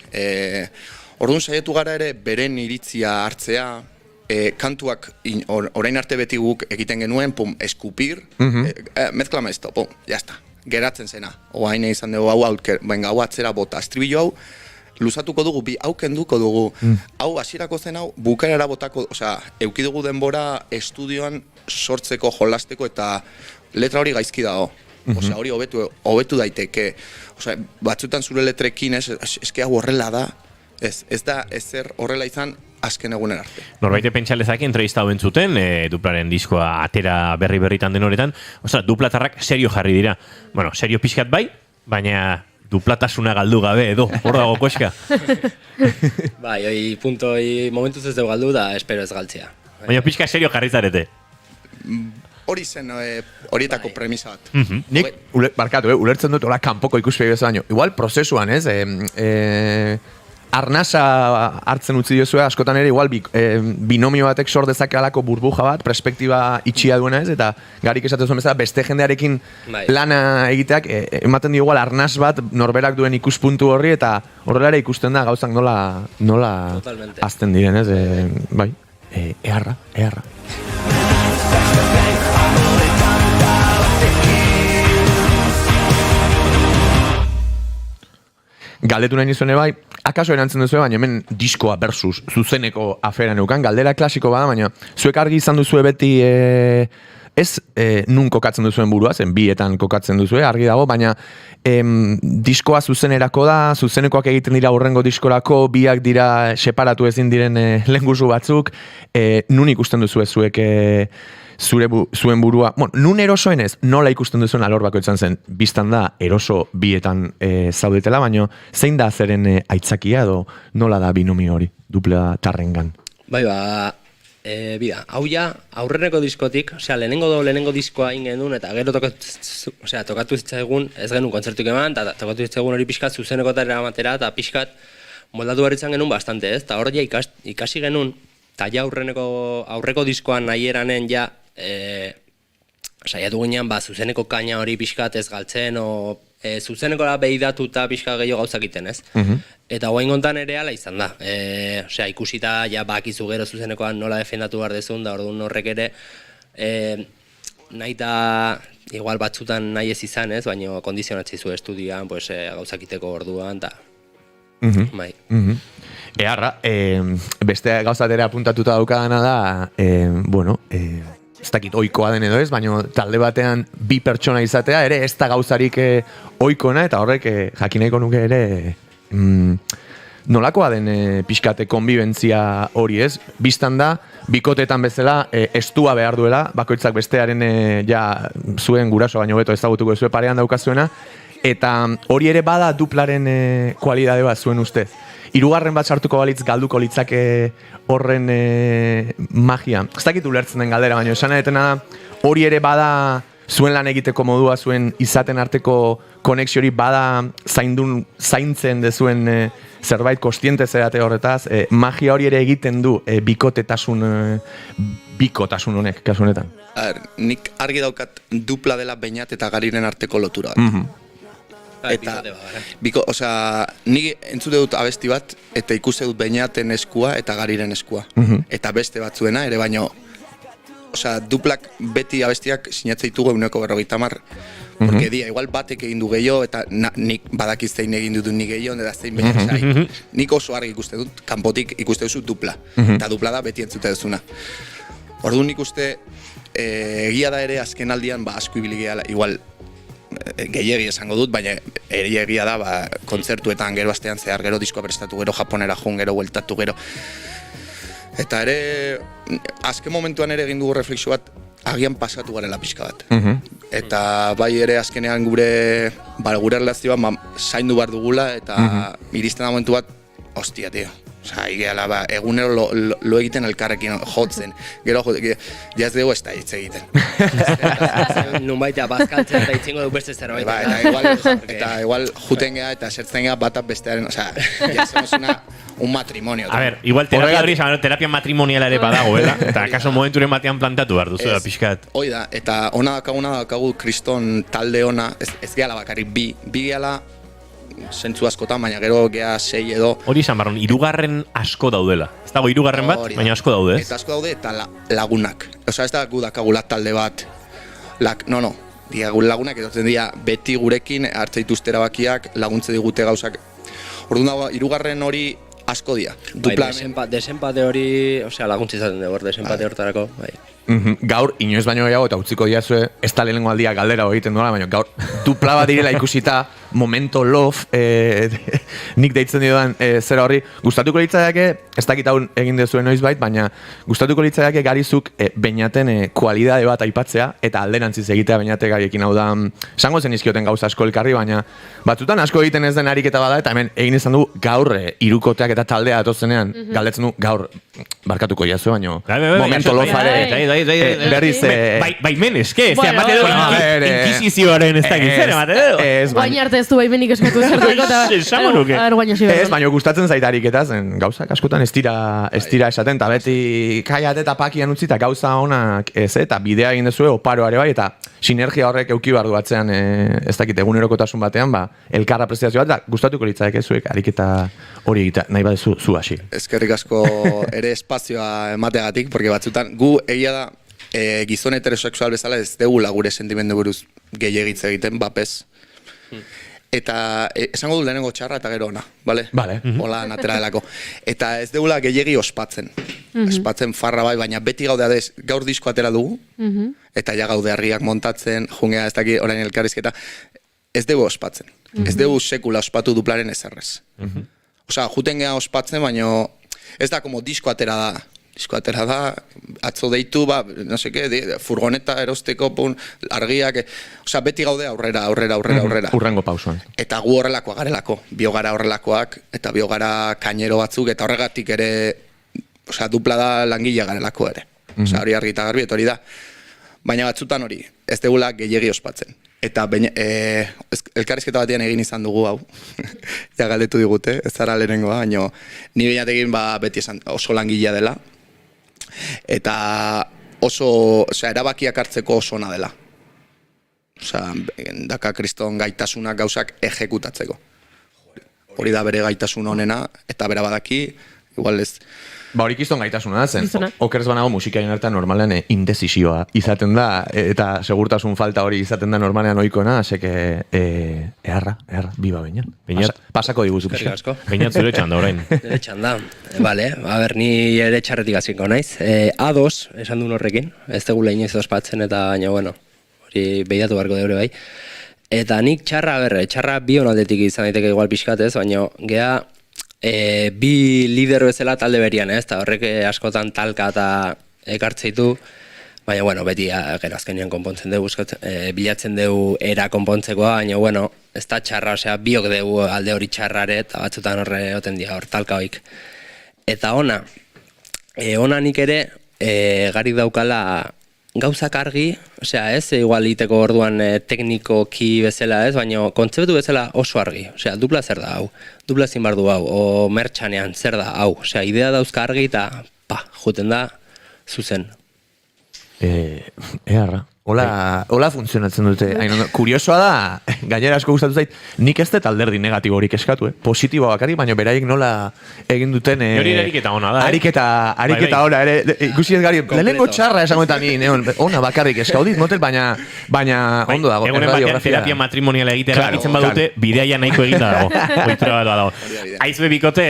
orduan saiatu gara ere beren iritzia hartzea, kantuak orain arte beti guk egiten genuen, eskupir, mezklama esto, jazta, geratzen zena. Oain izan dugu hau atzera bota, estribillo hau, luzatuko dugu, hau kenduko dugu, hau hasierako zen hau, bukaerara botako, osea, euki dugu denbora estudioan sortzeko, jolasteko, eta letra hori gaizki dago. Osea, hori hobetu daiteke. Osea, batzutan zure letrekin, eske hau horrela da, ez da ezer horrela izan, azken egunen arte. Norbaite pentsalezak entrevista hauen zuten, duplaren diskoa atera berritan den horetan, duplatarrak serio jarri dira. Bueno, serio pixkat bai, baina duplatasuna galdu gabe, edo, hor dago koska. Bai, momentuz ez dugu galdu da, espero ez galtzea. Baina pixka serio jarri zarete. Hori zen, horietako premisa bat. Nik, barkatu, ulertzen dut, hola kanpoko ikuspegi bezala baino. Igual, prozesuan, ez? Arnasa hartzen utzi diozue, askotan ere, igual, binomio batek sor dezake alako burbuja bat, perspektiba itxia duena ez, eta Garik esaten zuen bezala, beste jendearekin lana egiteak, ematen dio igual arnas bat norberak duen ikuspuntu horri, eta horrela ere ikusten da gauzak nola azten diren, ez? Bai, eharra. Galdetu nahi nizuen bai, akaso erantzen duzu, baina hemen diskoa versus zuzeneko afera neukan, galdera klasiko bada, baina zuek argi izan duzue beti ez nun kokatzen duzuen burua, zen bietan kokatzen duzue, argi dago, baina diskoa zuzenerako da, zuzenekoak egiten dira hurrengo diskorako, biak dira separatu ezin diren lehengusu batzuk, nun ikusten duzue zuek zuen burua, nun erosoenez, nola ikusten duzuen alor bakoitzan zen, biztan da eroso bietan zaudetela, baina zein da zeren aitzakia edo nola da binomio hori, dupla tarrengan? Bai, bida, hau ja, aurreneko diskotik, lehenengo diskoa ingen duen, eta gero tokatu zitzaigun, ez genuen kontzertuk eman, eta tokatu zitzaigun hori pixkat zuzeneko tarera amatera, eta pixkat, moldatu berritzen genuen bastante, ez? Eta hor ja ikasi genuen, eta ja aurreko diskoan nahi eranen ja, saiatu ginean, zuzeneko kaina hori pixkat ez galtzen, zuzenekora behidatu eta pixka gehiago gauzak iten, ez? Eta guain gontan ere ala izan da. Ikusita, ja bakizu gero zuzenekoan nola defendatu behar dezun, da orduan horrek ere, nahi eta igual batzutan nahi ez izan, ez? Baina kondizionatzi zu estudioan, gauzak iteko orduan, eta... Bai. Earra, beste gauzatera apuntatuta daukadana da, ez dakit oikoa den edo ez, baina talde batean bi pertsona izatea ere ez da gauzarik oikona, eta horrek jakineko nuke ere nolakoa den pixkate konbibentzia hori ez, biztan da, bikotetan bezala estua behar duela, bakoitzak bestearen zuen guraso baino beto ezagutuko zuen parean daukazuena, eta hori ere bada duplaren kualidade bat zuen ustez. Hirugarren bat sartuko balitz galduko litzake horren magia. Ez dakit ulertzen den galdera, baina esan edetena da, hori ere bada zuen lan egiteko modua, zuen izaten arteko konexiori bada zaintzen dezuen zerbait kostiente zerate horretaz, magia hori ere egiten du bikotasun honek, kasu honetan. Nik argi daukat dupla dela Beñat eta Gariren arteko lotura bat. Eta, nik entzute dut abesti bat, eta ikuste dut Beñaten eskua eta Gariren eskua. Eta beste batzuena, ere baino, duplak beti abestiak sinatzen ditugu 150. Porque igual batek egin du gehiago, eta nik badakiz zein egin dut nik gehiago, eta zein Beñat, nik oso argi ikuste dut, kanpotik ikuste duzu dupla. Eta dupla da beti entzute duzuna. Orduan nik uste, egia da ere azken aldian, asko ibili gehala, igual, gehiegi esango dut, baina egia da, kontzertuetan gero astean zehar, gero diskoa prestatu, gero Japonera jun, gero bueltatu, gero. Eta ere, azken momentuan ere egin dugu refleksio bat, agian pasatu garela pixka bat. Eta bai ere azkenean gure relazioa zaindu behar dugula, eta iristen da momentu bat, hostia, tio. Igeala, egunero lo egiten elkarrekin jotzen. Gero, ja ez dugu ez da hitz egiten. Nun baita, bazkaltzen eta itzingo dugu beste zerbait. Eta igual juten geha eta sertzen geha batak bestearen, ja somos un matrimonio. A ver, igual terapia matrimoniala ere badago, eta akaso momenturen batean plantatu behar duzu da pixkat. Hoi da, eta ona dakagu kriston talde ona, ez gehala bakarrik bi gehala, zentzu askotan, baina gero geha 6 edo... Hori izan barron, hirugarren asko daudela. Ez dago hirugarren bat, baina asko daude, ez? Eta asko daude eta lagunak. Ez da gu dakagula talde bat, lagunak edotzen dira beti gurekin hartze dituzte erabakiak, laguntze digute gauzak. Orduan dago, hirugarren hori asko dira. Desenpate hori, laguntza izaten dugu, desenpate hortarako, bai. Gaur, inoiz baino gehiago eta utziko diazue, ez da lehenengo aldia galdera egiten duela, baina gaur, dupla bat direla ikusita, momento love, nik deitzen diodan zera horri, gustatuko litzaiake, ez dakit hau egin dezuen noizbait, baina gustatuko litzaiake Garizuk Beñaten kualidade bat aipatzea, eta alderantziz egitea Beñate Gariekin, hau da, esango zen izkioten gauza asko elkarri, baina batzutan asko egiten ez den ariketa bada, eta hemen egin izan du gaur hirukoteak eta taldea atozenean, galdetzen du gaur, barkatuko jazu, baino, momento love berriz... Baimen eske, ez da, emate edo, inkisizioaren ez da gitzera, emate edo. Baina arte ez du baimenik eskatu zertako, eta... Ez, baina gustatzen zaitarik eta zen, gauzak askotan ez dira esaten, eta beti kaiat eta pakian utzi, eta gauza honak ez, eta bidea egin dezue, oparoare bai, eta sinergia horrek euki bardu batzean, ez dakit, egunerokotasun batean, elkarra prestazio bat, eta gustatuko litzaik ez zuek, ariketa hori egita, nahi bat zu hasi. Ezkerrik asko ere espazioa emateagatik, porque batzutan, gu egia da, gizon heterosexual bezala ez degula gure sentimendu buruz gehiagitze egiten, bapez. Eta esango du lehenengo txarra eta gero ona, bale? Hola, natera delako. Eta ez degula gehiagi ospatzen. Ospatzen farra bai, baina beti gaude adez, gaur disko atera dugu, eta ja gaude harriak montatzen, jungea ez daki orain elkarrizketa, ez dugu ospatzen. Ez dugu sekula ospatu duplaren ezarrez. Osea, juten geha ospatzen, baina ez da como disko atera da. Disko atera da, atzo deitu, no seke, furgoneta erosteko, argiak, osea, beti gaude aurrera. Urrengo pausuan. Eta gu horrelakoa garelako, biogara horrelakoak, eta biogara kainero batzuk, eta horregatik ere, osea, dupla da langile garelako ere. Osea, hori argi eta garbi, eta hori da. Baina batzutan hori, ez degula gehiegi ospatzen. Eta elkarrizketa batean egin izan dugu hau. Ja galdetu digute, ez zara lehenengoa, baina ni beinatekin beti esan oso langilea dela. Eta erabakiak hartzeko oso ona dela. Daka kriston gaitasunak gauzak ejekutatzeko. Hori da bere gaitasun honena, eta bera badaki, igual ez... Hori kiston gaitasuna da zen. Okerz banago musikaren hartan normalean indesisioa izaten da, eta segurtasun falta hori izaten da normalean oikona, aseke eharra, biba beñat. Pasako diguzu pixka. Beñat zure txanda orain. Nire txanda. Vale, ni ere txarretik hasiko naiz. A2, esan duen horrekin, ez tegula inoiz ospatzen, eta baina, bueno, hori behiatu beharko deure bai. Eta nik txarra bi onaldetik izan daiteke igual pixkatez, baina geha bi lider bezala talde berian, eta horrek askotan talka eta ekartzeitu, baina, bueno, beti gero azkenean konpontzen dugu, bilatzen dugu era konpontzekoa, baina, bueno, ez da txarra, osea, biok dugu alde hori txarrare, eta batzutan horre oten dira hor talka hoik. Eta ona nik ere garik daukala gauzak argi, osea, ez, igual iteko orduan teknikoki bezala ez, baina kontzeptu bezala oso argi, osea, dupla zer da hau, dupla ezin bar du hau, o mertxanean zer da hau, osea, idea dauzka argi eta, juten da, zuzen. Eharra. Hola funtzionatzen dute. Kuriosoa da, gainera asko gustatu zait, nik ez dut alderdi negatibo horik eskatu, positiboa bakari, baina beraiek nola egin duten... Hori ariketa ona da, Ariketa ona, ikusi ez gari, lehenengo txarra esango eta ni, ona bakarrik eskaudit, motel, baina ondo dago. Egunen batean terapia matrimoniala egitera egitzen badute, bidea nahiko eginda dago. Oitura bat dago. Aizue bikote,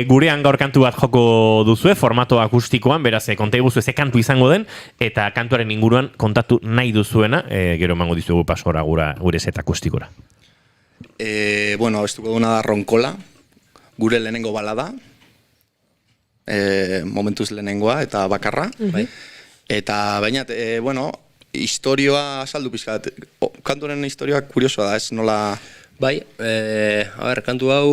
gurean gaur kantu bat joko duzue, formato akustikoan, beraz, konta iguzu ze kantu izango den, eta kantuaren inguruan kontatu nahi duzuena, gero emango dizugu pasora gure set akustikora. Estuko duna da Ronkola, gure lehenengo balada, momentuz lehenengoa eta bakarra. Eta bainat, historioa saldu pizkat. Kanturen historioa kuriosoa da, ez nola... Bai, kantu hau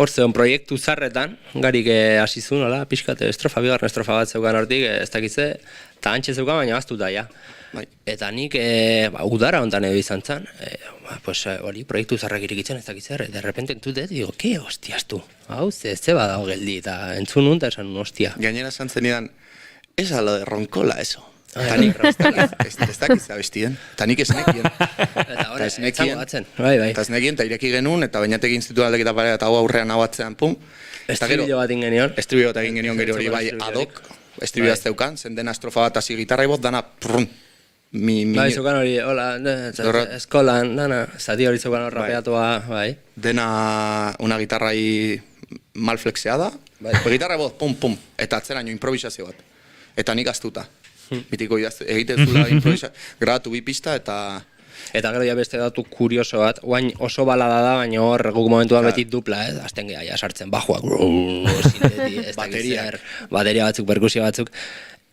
hor zeon proiektu zarretan, garik hasizun, pizkat estrofa, bigarren estrofa bat zeukan hortik, ez dakitze, eta antxe zeukan, baina baztuta, ja. Eta nik udara hontan edo izan zen, hori proiektu zarrak irikitzen ez dakitzer, eta repente entute, digo, ke hostias tu? Hau, ze badago geldi, eta entzun nun, eta esan hostia. Gainera esan zenidan, ez alo de Ronkola, eso. Eta nik ez dakitza bestien, eta nik esnekien. Eta esnekien, eta ireki genuen, eta bainatek institutu aldekita pare, eta hau aurrean hau atzean, pum. Estribillo bat egin genion. Estribillo bat egin genion gero hori bai adok, estribillo bat zeukan, zendena estrofa bat hasi gitarra ibot, dana prrrm. Bai, zeukan hori, hola, eskolan, dana, zati hori zeukan hor rapeatua, bai. Dena una gitarrai mal flexeada, gitarra ibot, pum, pum, eta atzeraino improvisazio bat. Eta nik aztuta. Mitiko egiten zula improvisazio, grabatu bi pista eta... Eta gero ja beste datu kurioso bat, guain oso balada da, baina hor guk momentuan beti dupla, azten geha sartzen bajoak, bateria batzuk, perkusio batzuk,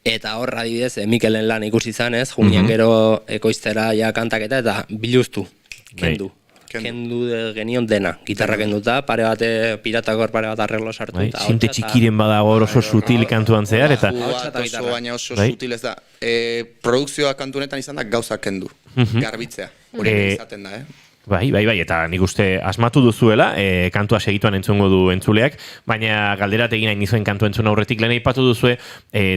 eta hor adibidez, Mikelen lan ikusi izan ez, junien gero ekoiztera ja kantaketa eta biluztu, kendu genion dena, gitarra kenduta, pare bate, piratakor pare bat arreglo sartu. Sinte txikiren badago oso sutil kantuan zehar, eta... Baina oso sutil ez da, produkzioa kantunetan izan da gauza kendu, garbitzea, hori izaten da, Bai, eta nik uste asmatu duzuela, kantua segituan entzungo du entzuleak, baina galderat egin hain nizuen kantua entzun aurretik, lehen aipatu duzue,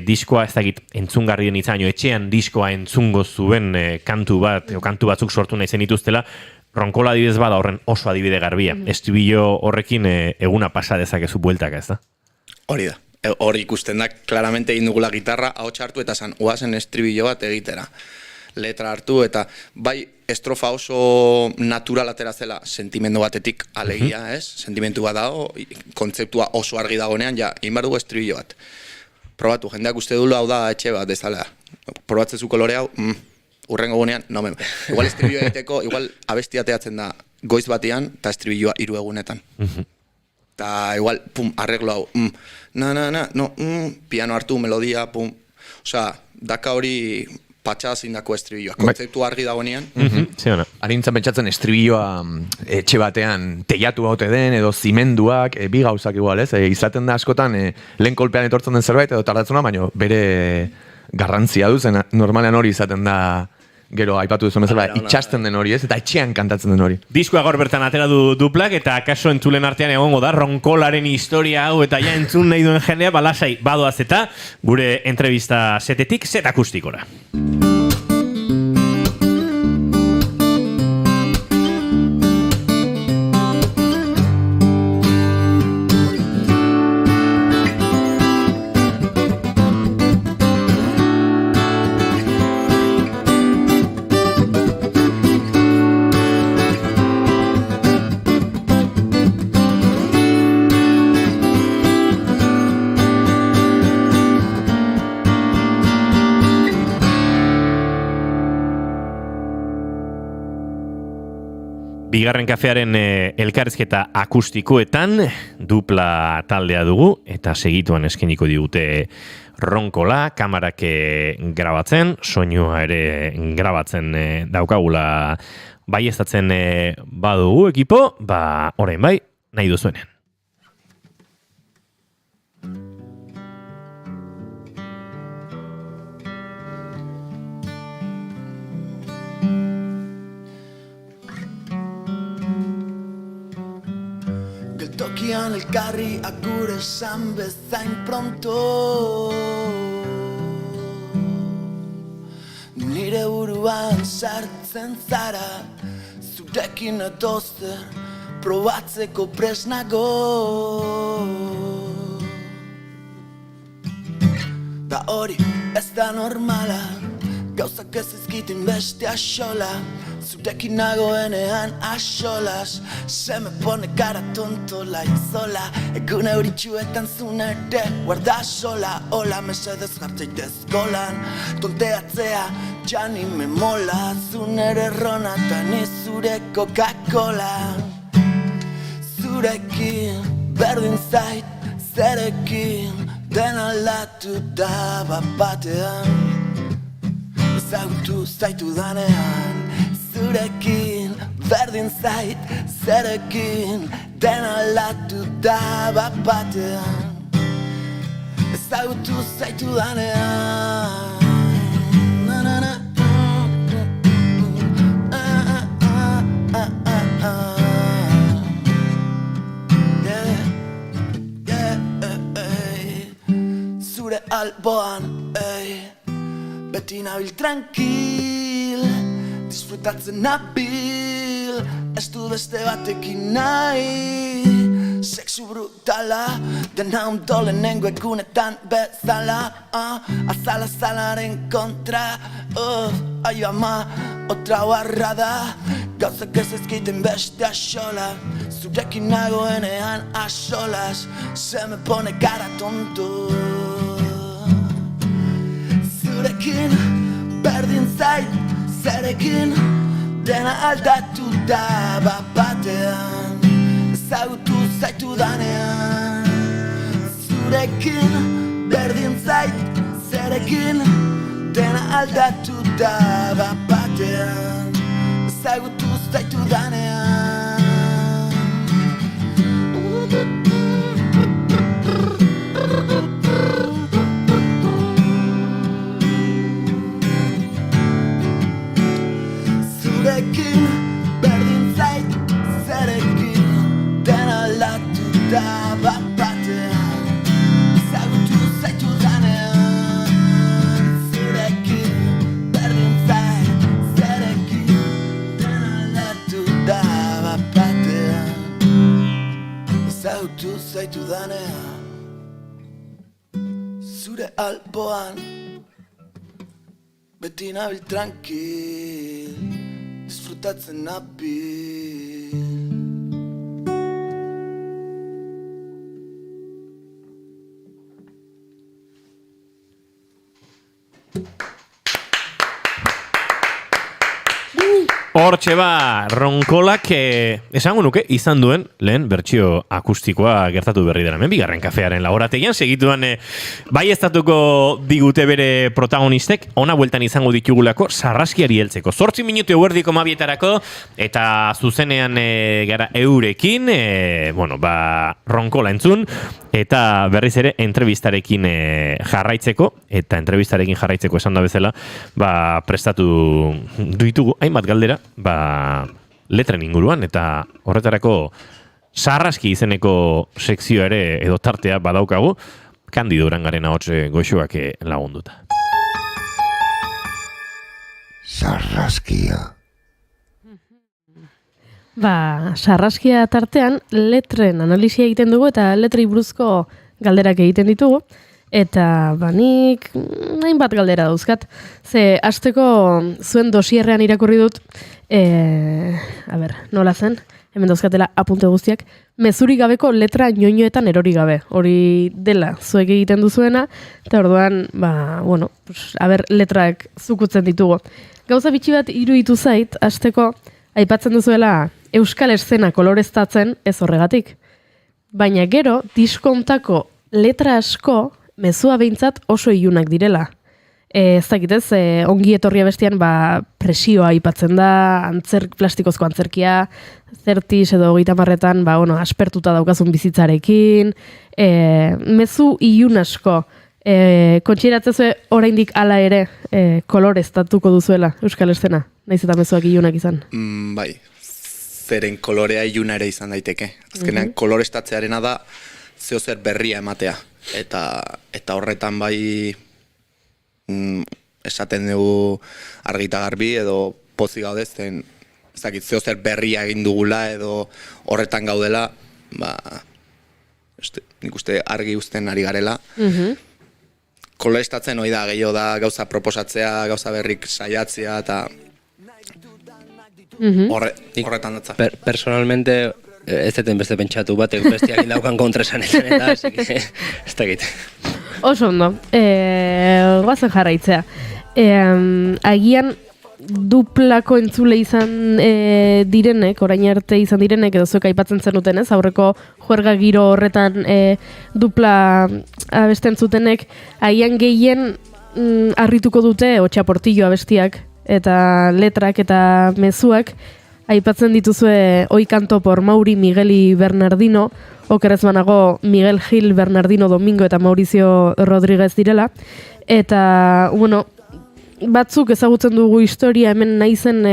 diskoa ez dakit entzungarrien izan, etxean diskoa entzungo zuen kantu bat, kantu batzuk sortu nahi zen dituztela, Ronkola adibidez bada horren oso adibide garbia. Estribillo horrekin eguna pasa dezakezu bueltaka, ez da? Hori da. Hori ikusten da, claramente egin dugula gitarra, ahots hartu eta zan, oazen estribillo bat egitera. Letra hartu eta bai estrofa oso natural atera zela sentimendu batetik alegia, ez? Sentimentu bat dago, kontzeptua oso argi dagonean, ja, inbar dugu estribillo bat. Probatu, jendeak uste dula hau da etxe bat, dezala. Probatzezu kolore hau, urrengo gunean, igual estribilloa egiteko, igual abestia teatzen da goiz batean, eta estribilloa 3 egunetan. Eta igual, pum, arreglo hau, piano hartu, melodia, pum. Osea, daka hori patxada zindako estribilloa. Kontzeptu argi dagoenean. Harintzan pentsatzen estribilloa etxe batean teiatu baute den, edo zimenduak, bi gauzak igual, ez? Izaten da askotan, lehen kolpean etortzen den zerbait, edo tardatzuna, baina bere garrantzia duzen, normalean hori izaten da gero aipatu duzun bezala itxasten den hori, ez? Eta etxean kantatzen den hori. Diskoa gaur bertan atera duplak eta kaso entzulen artean egongo da ronkolaren historia hau eta ja entzun nahi duen jendea balasai badoaz eta gure entrevista setetik set akustikora. Bigarren kafearen elkarrizketa akustikoetan dupla taldea dugu eta segituan eskeniko digute ronkola, kamarak grabatzen, soinua ere grabatzen daukagula baieztatzen badugu ekipo, orain bai, nahi duzuenean. Tokian elkarri agur esan bezain pronto Nire buruan sartzen zara Zurekin edozer probatzeko presnago Da hori ez da normala Gauzak ez ezkitin beste axola Zurekin nagoenean axolas Se me pone cara tonto la izola Egun euritxuetan zunere guarda sola Hola mesedez jartzaitez golan Tonteatzea jani me mola Zunere rona eta ni zure Coca-Cola Zurekin berdin zait zerekin Den aldatu da batean Ezagutu zaitu danean Zurekin berdin zait zerekin Den aldatu da batean Ezagutu zaitu danean Zure alboan, beti nabil tranquil Disfrutatzen nabil Ez du beste batekin nahi Sexu brutala Dena ondo lehenengo egunetan bezala Azala-zalaren kontra Aio ama, otra barra da Gauzak ez ezkiten beste axola Zurekin nagoenean axolas Se me pone cara tonto Zurekin berdin zait zerekin dena aldatu da batean Ezagutu zaitu danean Zurekin berdin zait zerekin dena aldatu da batean Ezagutu zaitu danean Zurekin berdin zait zerekin dena aldatu da batean Ezagutu zaitu danean Zurekin berdin zait zerekin dena aldatu da batean Ezagutu zaitu danean Zure alboan beti nabil tranquil Disfrutatzen nabil Hortxe Ronkolak esango nuke izan duen lehen bertsio akustikoa gertatu berri dena. Hemen bigarren kafearen laborategian segituan bai estatuko digute bere protagonistek ona bueltan izango ditugulako sarraskiari heltzeko. 8 minutu eguerdiko mabietarako eta zuzenean gara eurekin Ronkola entzun eta berriz ere entrevistarekin jarraitzeko esan da bezala prestatu ditugu hainbat galdera letren inguruan eta horretarako sarraski izeneko sekzioa ere edo tartea badaukagu Kandido Urangaren ahots goxoak lagunduta. Sarraskia. Sarraskia tartean letren analisia egiten dugu eta letrei buruzko galderak egiten ditugu. Eta nik hainbat galdera dauzkat. Ze hasteko zuen dosierrean irakurri dut, nola zen? Hemen dauzkatela apunte guztiak. Mezurik gabeko letra ñoñoetan erori gabe. Hori dela zuek egiten duzuena, eta orduan, letrak zukutzen ditugu. Gauza bitxi bat iruditu zait, hasteko aipatzen duzuela euskal eszena koloreztatzen ez horregatik. Baina gero, diskontako letra asko mezua behintzat oso ilunak direla. Ez dakitez, ongi etorria bestian presioa aipatzen da, plastikozko antzerkia, 30 edo 30etan aspertuta daukazun bizitzarekin, mezu ilun asko. Kontsideratzen oraindik hala ere koloreztatuko duzuela euskal eszena, naiz eta mezuak ilunak izan. Bai, zeren kolorea iluna ere izan daiteke. Azkenean kolorestatzearena da zeozer berria ematea. Eta horretan esaten dugu argita garbi edo pozik gaude zen zeozer berria egin dugula edo horretan gaudela nik uste argi uzten ari garela. Kolorestatzen hori da, gehiago da gauza proposatzea, gauza berrik saiatzea eta horretan datza. Personalmente ez deten beste pentsatu batek bestiak daukan kontrasanetan eta ez dakit. Oso ondo, goazen jarraitzea. Agian duplako entzule izan direnek, orain arte izan direnek, edo zuek aipatzen zenuten ez, aurreko juerga giro horretan dupla abesten zutenek, agian gehien harrituko dute Otxaportillo abestiak, eta letrak eta mezuak, aipatzen dituzue Hoy canto por Mauri, Miguel y Bernardino, okerez banago Miguel Gil, Bernardino Domingo eta Mauricio Rodríguez direla. Eta, batzuk ezagutzen dugu historia, hemen naizen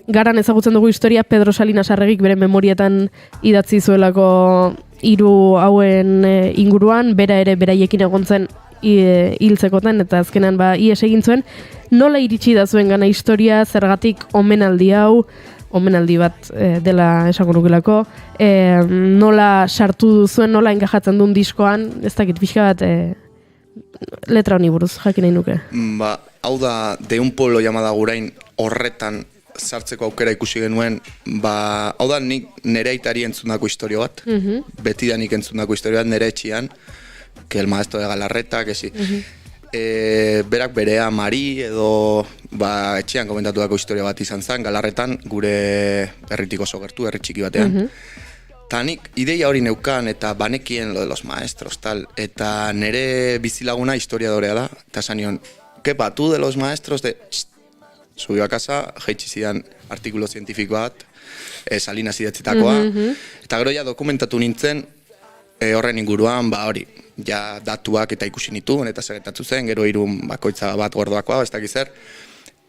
garan ezagutzen dugu historia Pedro Salinas Arregik bere memorietan idatzi zuelako 3 hauen inguruan, bera ere beraiekin egon zen hiltzekotan eta azkenan ies egin zuen. Nola iritsi da zuen gana historia, zergatik omenaldi hau, omenaldi bat dela esango nukelako, nola sartu duzuen, nola engajatzen duen diskoan, ez dakit pixka bat letra honi buruz, jakin nahi nuke. Hau da, De un pueblo llamada Agurain horretan sartzeko aukera ikusi genuen, hau da nik nere aitari entzundako historio bat, betidanik entzundako historio bat nere etxian, que el maestro de Galarreta, que si... berak berea Mari edo etxean komentatutako historia bat izan zen, Galarretan, gure herritik oso gertu, herri txiki batean. Ta nik ideia hori neukan eta banekien lo de los maestros, tal, eta nere bizilaguna historiadorea da, eta sanion, kepa, tu de los maestros de... Subió a casa, jaitsi zidan artikulo zientifiko bat, Salinas idatzitakoa, eta gero ja dokumentatu nintzen, horren inguruan, hori, ja datuak eta ikusi nituen, eta segetatu zen, gero 3 bakoitza bat gordoakoa, ez dakiz zer.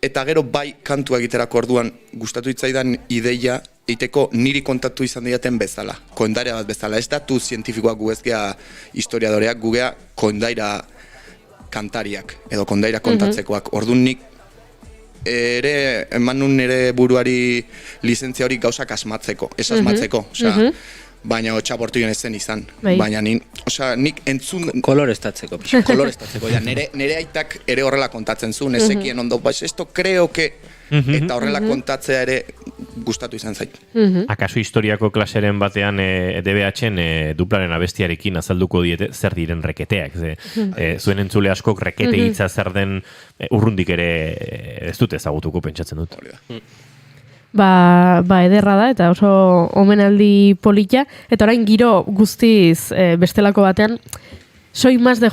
Eta gero kantua egiterako orduan gustatu hitzaidan ideia eiteko niri kontatu izan diaten bezala, koendaira bat bezala. Ez datu zientifikoak gu ezgea historiadoreak, gugea koendaira kantariak, edo koendaira kontatzekoak. Orduan nik ere eman nun nire buruari lizentzia hori gauzak asmatzeko, ez asmatzeko, osea, baina Otxaportilloan ez zen izan. Baina nik entzun... Koloreztatzeko. Koloreztatzeko, nire aitak ere horrela kontatzen zuen, ezekien ondo, esto creo que... Eta horrela kontatzea ere gustatu izan zait. Akaso historiako klaseren batean DBH-en duplaren abestiarekin azalduko diete zer diren reketeak. Zuen entzule askok rekete hitza zer den urrundik ere ez dute ezagutuko pentsatzen dut. ba ederra da, eta oso omenaldi polita, eta orain giro guztiz bestelako batean, soy más de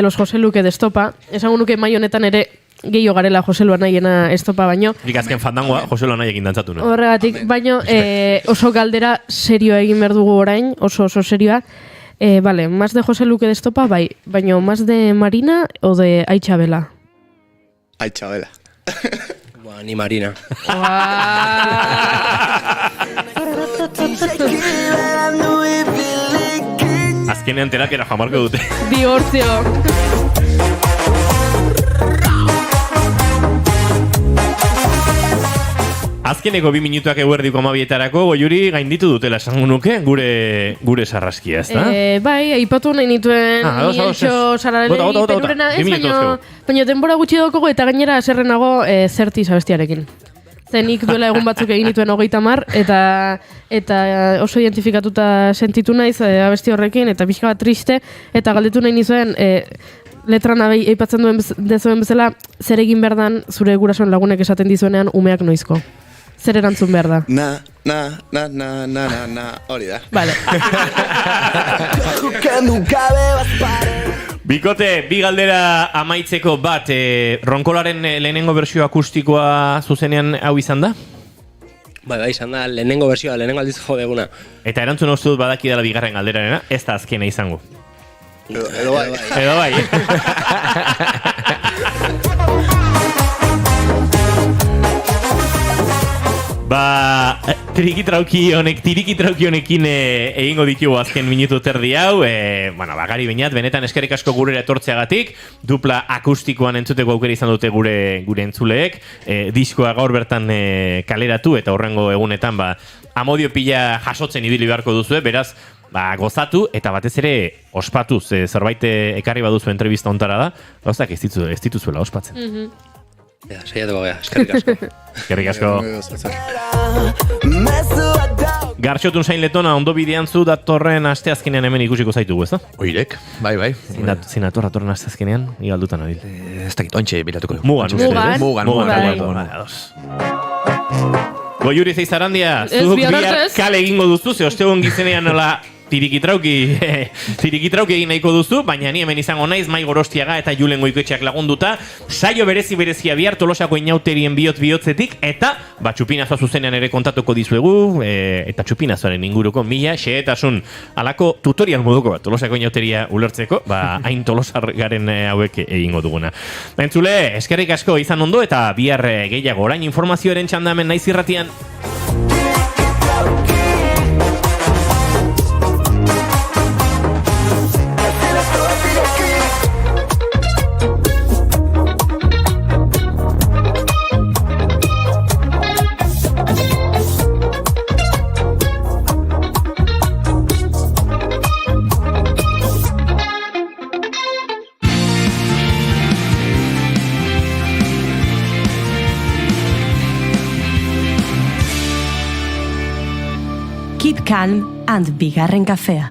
los José Luque de Estopa, esango nuke mai honetan ere gehiago garela José Lu Anaiena Estopa baino. Nik azken fandangoa José Lu Anaiekin dantzatu nahi. Horregatik, baino oso galdera serioa egin behar dugu orain, oso serioa. Vale, más de José Luque de Estopa, bai, baino más de Marina o de Aitxabela? Aitxabela. Ni Marina. Azkenean terakera jamarko dute. Divorcio. Azkeneko 2 minutuak eguerdiko 12etarako Goiuri gainditu dutela esango nuke gure sarraskia, ezta? Bai, aipatu nahi nituen Mientxo Sararelegi perurena, baina denbora gutxi daukogu eta gainera aserrenago Zertiz abestiarekin. Zenik duela egun batzuk egin nituen 30 eta oso identifikatuta sentitu naiz abesti horrekin eta pixka bat triste eta galdetu nahi nizuen letran aipatzen dezuen bezala zer egin behar dan zure gurasoen lagunek esaten dizuenean umeak noizko. Zer erantzun behar da? Na, hori da. Vale. Bikote, 2 galdera amaitzeko bat, Ronkolaren lehenengo bersio akustikoa zuzenean hau izan da? Bai, izan da, lehenengo bersioa, lehenengo aldiz jo deguna. Eta erantzun uste dut badaki dela 2. galderarena, ez da azkena izango. Edo bai. Edo bai. Ba, tiriki trauki honekin egingo ditugu azken minutu terdi hau. Bueno, gari bainat, benetan eskerrik asko gurera etortzeagatik. Dupla akustikoan entzuteko aukera izan dute gure entzuleek. Diskoa gaur bertan kaleratu eta horrengo egunetan amodio pila jasotzen ibili beharko duzue, beraz, gozatu eta batez ere ospatuz. Zerbait ekarri baduzu entrevista ontara da, gauzak ez dituzuela ospatzen. Saiatuko gara, eskerrik asko. Eskerrik asko. Gartxotun zain letona, ondo bidean zu datorren asteazkenean hemen ikusiko zaitugu, ez da? Oirek, bai. Zinator datorren asteazkenean, igaldutan nabil. Ez dakit, ointxe bilatuko. Mugan. Goiuri Zeizarandia, zuk bihar kale egingo duzu, ze ostegun gizenean nola tiriki trauki egin nahiko duzu, baina ni hemen izango naiz Mai Gorostiaga eta Julen Goikoetxeak lagunduta, saio berezia bihar Tolosako inauterien bihotzetik, eta txupinazoa zuzenean ere kontatuko dizuegu, eta txupinazoaren inguruko mila xehetasun alako tutorial moduko bat Tolosako inauteria ulertzeko, hain tolosar garen hauek egingo duguna. Entzule, eskerrik asko izan ondo eta bihar gehiago orain informazioaren txandamen naiz irratian. Keep calm and bigarren kafea.